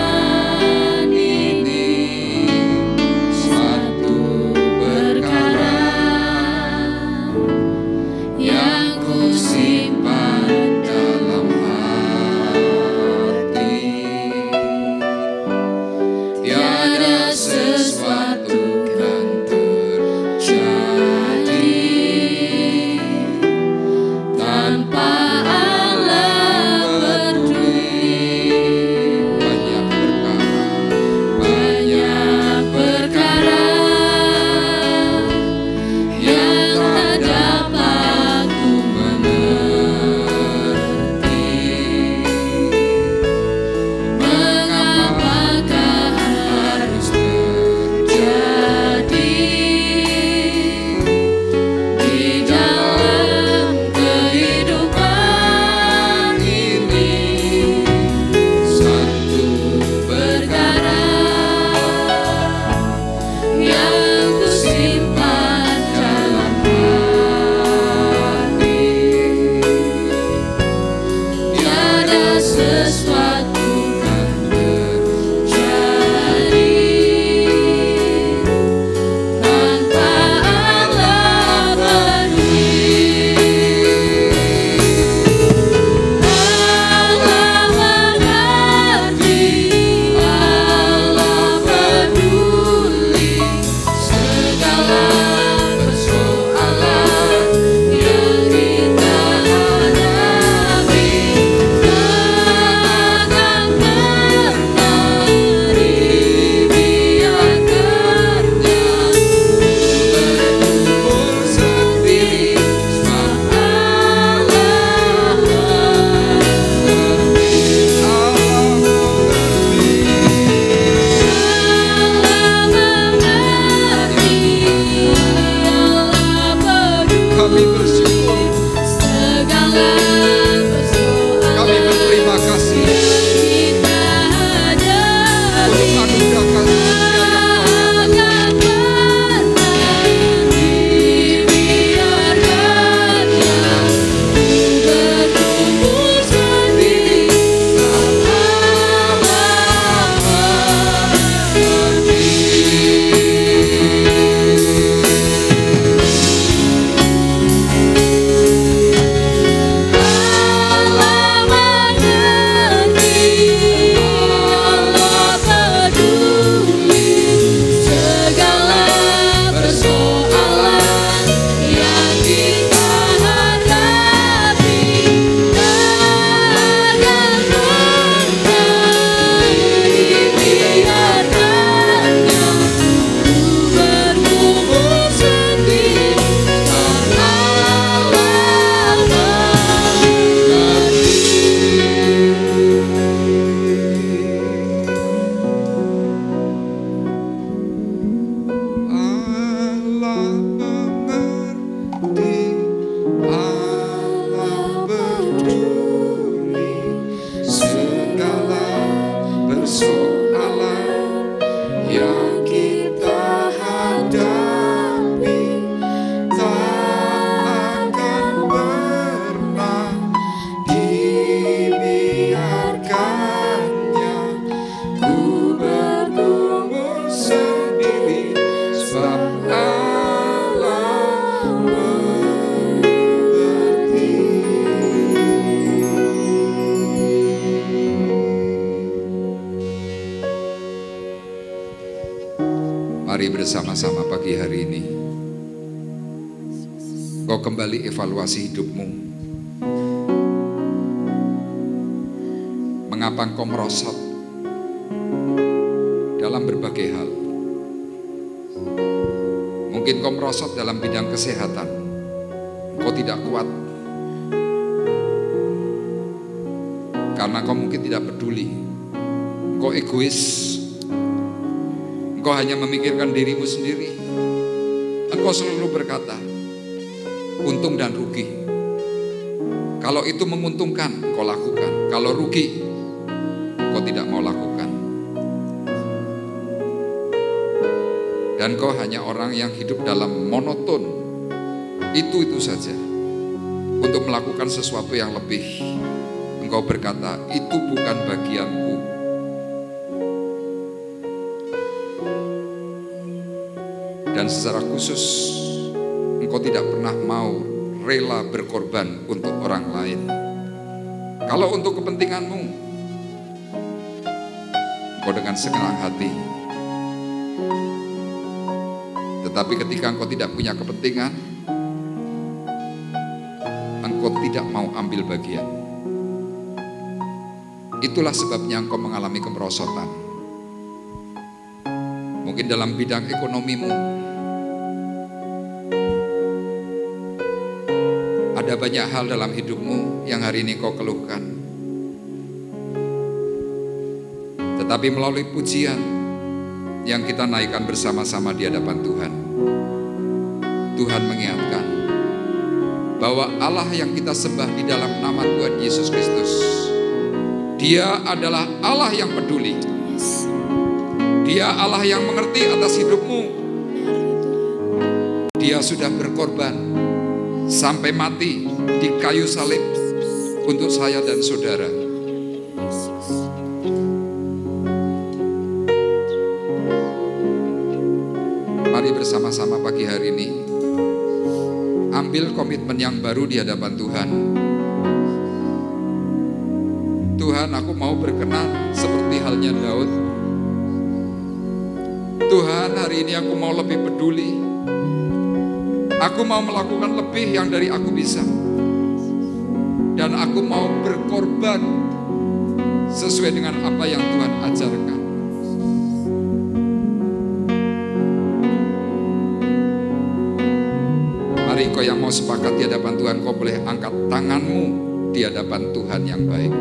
Mari bersama-sama pagi hari ini kau kembali evaluasi hidupmu. Mengapa engkau merosot dalam berbagai hal? Mungkin kau merosot dalam bidang kesehatan. Kau tidak kuat karena kau mungkin tidak peduli. Kau egois. Engkau hanya memikirkan dirimu sendiri. Engkau selalu berkata, untung dan rugi. Kalau itu menguntungkan, engkau lakukan. Kalau rugi, engkau tidak mau lakukan. Dan kau hanya orang yang hidup dalam monoton. Itu saja. Untuk melakukan sesuatu yang lebih. Engkau berkata, itu bukan bagianku. Dan secara khusus engkau tidak pernah mau rela berkorban untuk orang lain. Kalau untuk kepentinganmu, engkau dengan senang hati. Tetapi ketika engkau tidak punya kepentingan, engkau tidak mau ambil bagian. Itulah sebabnya engkau mengalami kemerosotan. Mungkin dalam bidang ekonomimu, ada banyak hal dalam hidupmu yang hari ini kau keluhkan. Tetapi melalui pujian yang kita naikkan bersama-sama di hadapan Tuhan, Tuhan mengingatkan bahwa Allah yang kita sembah di dalam nama Tuhan Yesus Kristus, Dia adalah Allah yang peduli. Dia Allah yang mengerti atas hidupmu. Dia sudah berkorban sampai mati di kayu salib untuk saya dan saudara. Mari bersama-sama pagi hari ini ambil komitmen yang baru di hadapan Tuhan. Tuhan, aku mau berkenan seperti halnya Daud. Tuhan, hari ini aku mau lebih peduli. Aku mau melakukan lebih yang dari aku bisa. Dan aku mau berkorban sesuai dengan apa yang Tuhan ajarkan. Mari kau yang mau sepakat di hadapan Tuhan, kau boleh angkat tanganmu di hadapan Tuhan yang baik.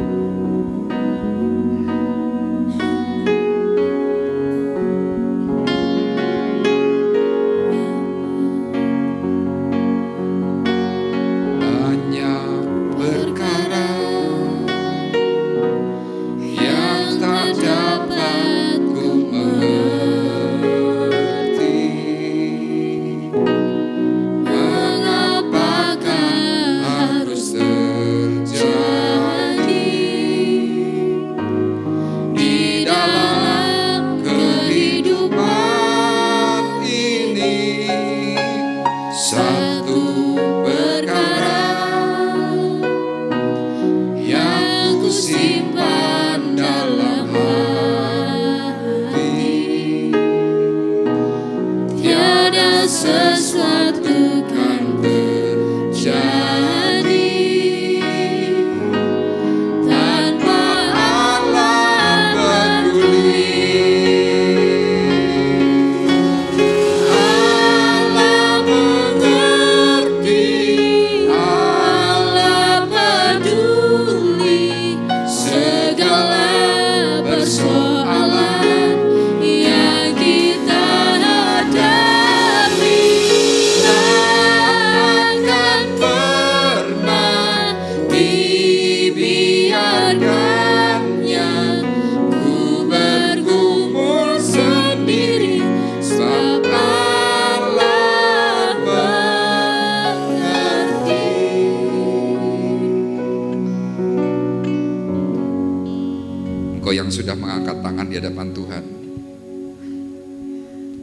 Yang sudah mengangkat tangan di hadapan Tuhan,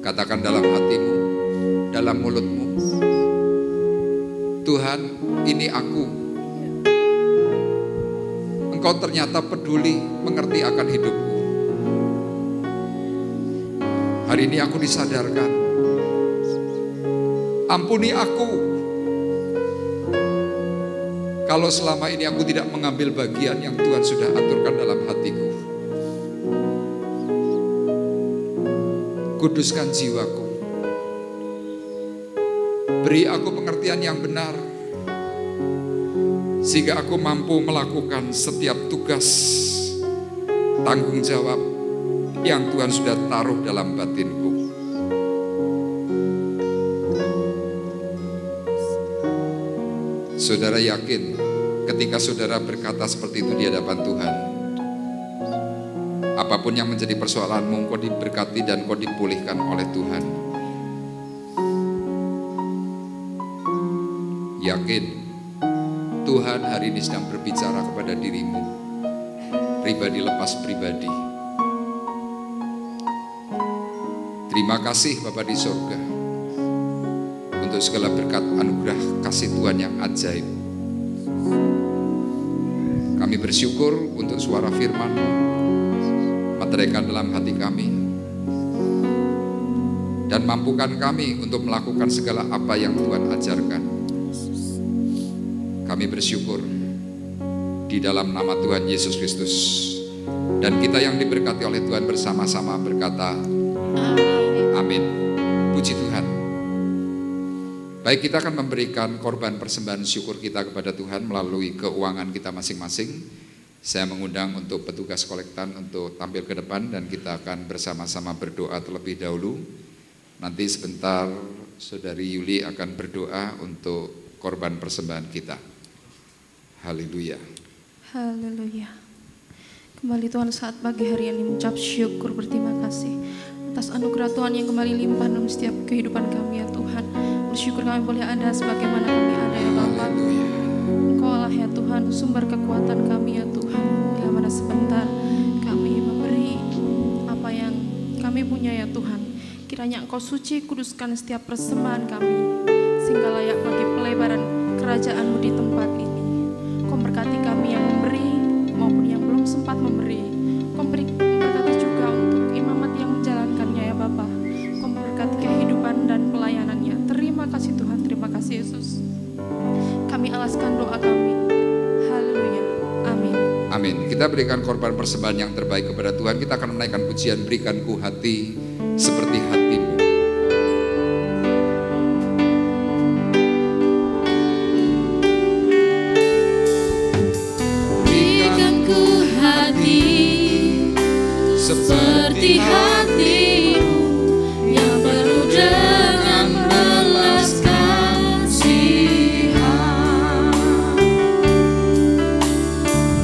katakan dalam hatimu, dalam mulutmu, Tuhan, ini aku. Engkau ternyata peduli, mengerti akan hidupku. Hari ini aku disadarkan. Ampuni aku kalau selama ini aku tidak mengambil bagian yang Tuhan sudah aturkan dalam hatiku. Kuduskan jiwaku. Beri aku pengertian yang benar, sehingga aku mampu melakukan setiap tugas, tanggung jawab yang Tuhan sudah taruh dalam batinku. Saudara yakin ketika saudara berkata seperti itu di hadapan Tuhan, apapun yang menjadi persoalanmu, kau diberkati dan kau dipulihkan oleh Tuhan. Yakin Tuhan hari ini sedang berbicara kepada dirimu, pribadi lepas pribadi. Terima kasih Bapa di sorga untuk segala berkat anugerah kasih Tuhan yang ajaib. Kami bersyukur untuk suara firman, meteraikan dalam hati kami, dan mampukan kami untuk melakukan segala apa yang Tuhan ajarkan. Kami bersyukur di dalam nama Tuhan Yesus Kristus. Dan kita yang diberkati oleh Tuhan bersama-sama berkata, amin. Puji Tuhan. Baik, kita akan memberikan korban persembahan syukur kita kepada Tuhan melalui keuangan kita masing-masing. Saya mengundang untuk petugas kolektan untuk tampil ke depan dan kita akan bersama-sama berdoa terlebih dahulu. Nanti sebentar Saudari Yuli akan berdoa untuk korban persembahan kita. Haleluya. Haleluya. Kembali Tuhan saat pagi hari ini mengucap syukur berterima kasih atas anugerah Tuhan yang kembali limpah dalam setiap kehidupan kami ya Tuhan. Bersyukur kami boleh ada sebagaimana kami ada ya Bapa. Engkau Allah ya Tuhan, sumber kekuatan kami ya Tuhan. Bila mana sebentar kami memberi apa yang kami punya ya Tuhan. Kiranya Engkau suci kuduskan setiap persembahan kami, sehingga layak bagi pelebaran kerajaan-Mu di tempat ini. Kau berkati kami yang memberi maupun yang belum sempat memberi. Kau berkati juga untuk imamat yang menjalankannya ya Bapa. Kau berkati kehidupan dan pelayanannya. Terima kasih Tuhan, terima kasih Yesus. Kami alaskan doa kami. Haleluya. Amin. Amin. Kita berikan korban persembahan yang terbaik kepada Tuhan. Kita akan menaikkan pujian berikan ku hati seperti hatimu. Seperti hatimu yang penuh dengan belas kasihan.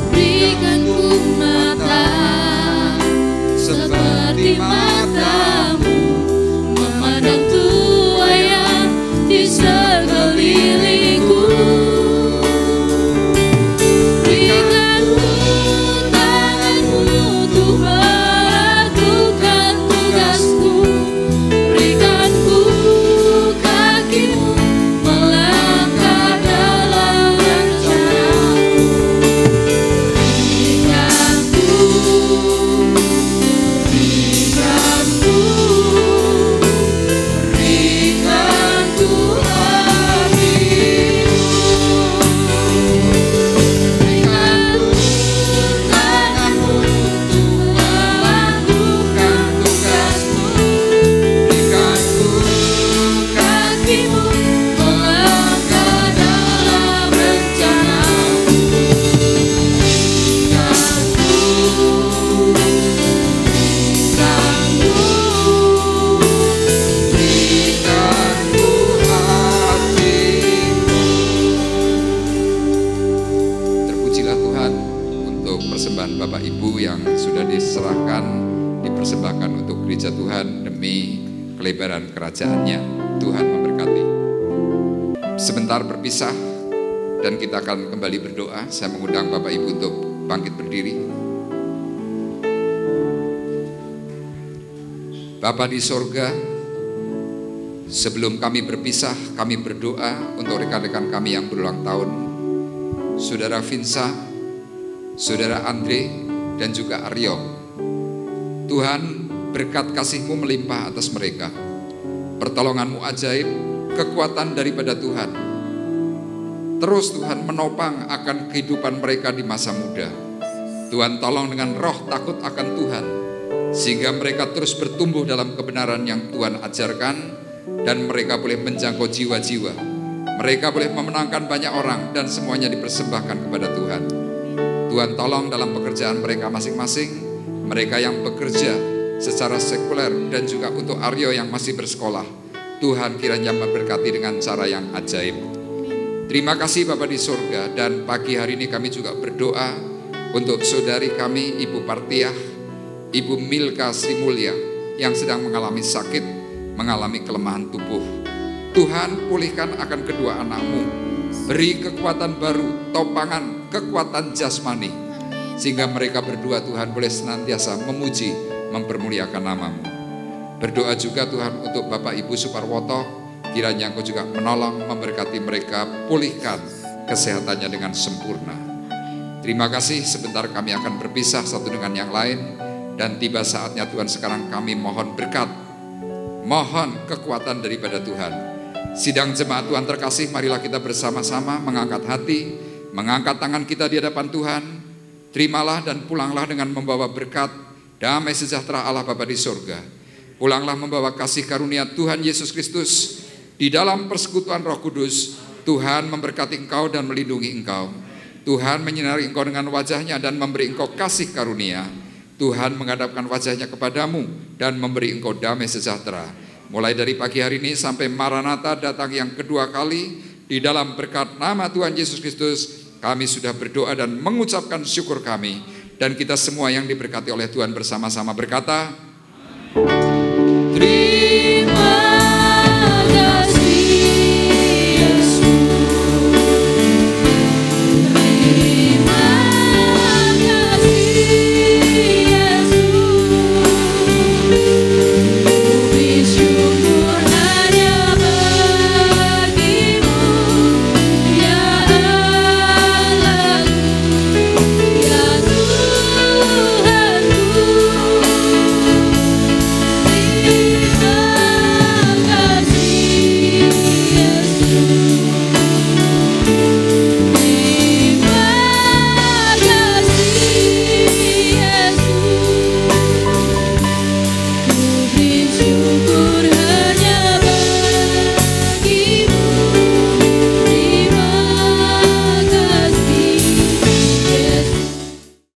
Berikan ku mata seperti matamu, memandang tuayan di sekelilingku. Berikan ku tanganmu untuk kelebaran kerajaannya. Tuhan memberkati. Sebentar berpisah dan kita akan kembali berdoa. Saya mengundang Bapak Ibu untuk bangkit berdiri. Bapa di sorga, sebelum kami berpisah, kami berdoa untuk rekan-rekan kami yang berulang tahun, Saudara Vinsa, Saudara Andre, dan juga Aryo. Tuhan, berkat kasih-Mu melimpah atas mereka. Pertolongan-Mu ajaib, kekuatan daripada Tuhan. Terus Tuhan menopang akan kehidupan mereka di masa muda. Tuhan tolong dengan roh takut akan Tuhan, sehingga mereka terus bertumbuh dalam kebenaran yang Tuhan ajarkan, dan mereka boleh menjangkau jiwa-jiwa. Mereka boleh memenangkan banyak orang, dan semuanya dipersembahkan kepada Tuhan. Tuhan tolong dalam pekerjaan mereka masing-masing, mereka yang bekerja secara sekuler dan juga untuk Aryo yang masih bersekolah. Tuhan kiranya memberkati dengan cara yang ajaib. Terima kasih Bapa di surga, dan pagi hari ini kami juga berdoa untuk saudari kami Ibu Partiah, Ibu Milka Sri Mulya yang sedang mengalami sakit, mengalami kelemahan tubuh. Tuhan pulihkan akan kedua anak-Mu, beri kekuatan baru, topangan, kekuatan jasmani, sehingga mereka berdua Tuhan boleh senantiasa memuji, mempermuliakan nama-Mu. Berdoa juga Tuhan untuk Bapak Ibu Suparwoto, kiranya Engkau juga menolong, memberkati mereka, pulihkan kesehatannya dengan sempurna. Terima kasih, sebentar kami akan berpisah satu dengan yang lain, dan tiba saatnya Tuhan sekarang kami mohon berkat, mohon kekuatan daripada Tuhan. Sidang jemaat Tuhan terkasih, marilah kita bersama-sama mengangkat hati, mengangkat tangan kita di hadapan Tuhan. Terimalah dan pulanglah dengan membawa berkat, damai sejahtera Allah Bapa di surga. Pulanglah membawa kasih karunia Tuhan Yesus Kristus. Di dalam persekutuan Roh Kudus, Tuhan memberkati engkau dan melindungi engkau. Tuhan menyinari engkau dengan wajahnya dan memberi engkau kasih karunia. Tuhan menghadapkan wajahnya kepadamu dan memberi engkau damai sejahtera. Mulai dari pagi hari ini sampai Maranatha datang yang kedua kali, di dalam berkat nama Tuhan Yesus Kristus, kami sudah berdoa dan mengucapkan syukur kami. Dan kita semua yang diberkati oleh Tuhan bersama-sama berkata, Terima kasih Yesus. Terima kasih Yesus. Beri syukur hanya bagimu, ya Allahku, ya Tuhanku. Terima kasih Yesus.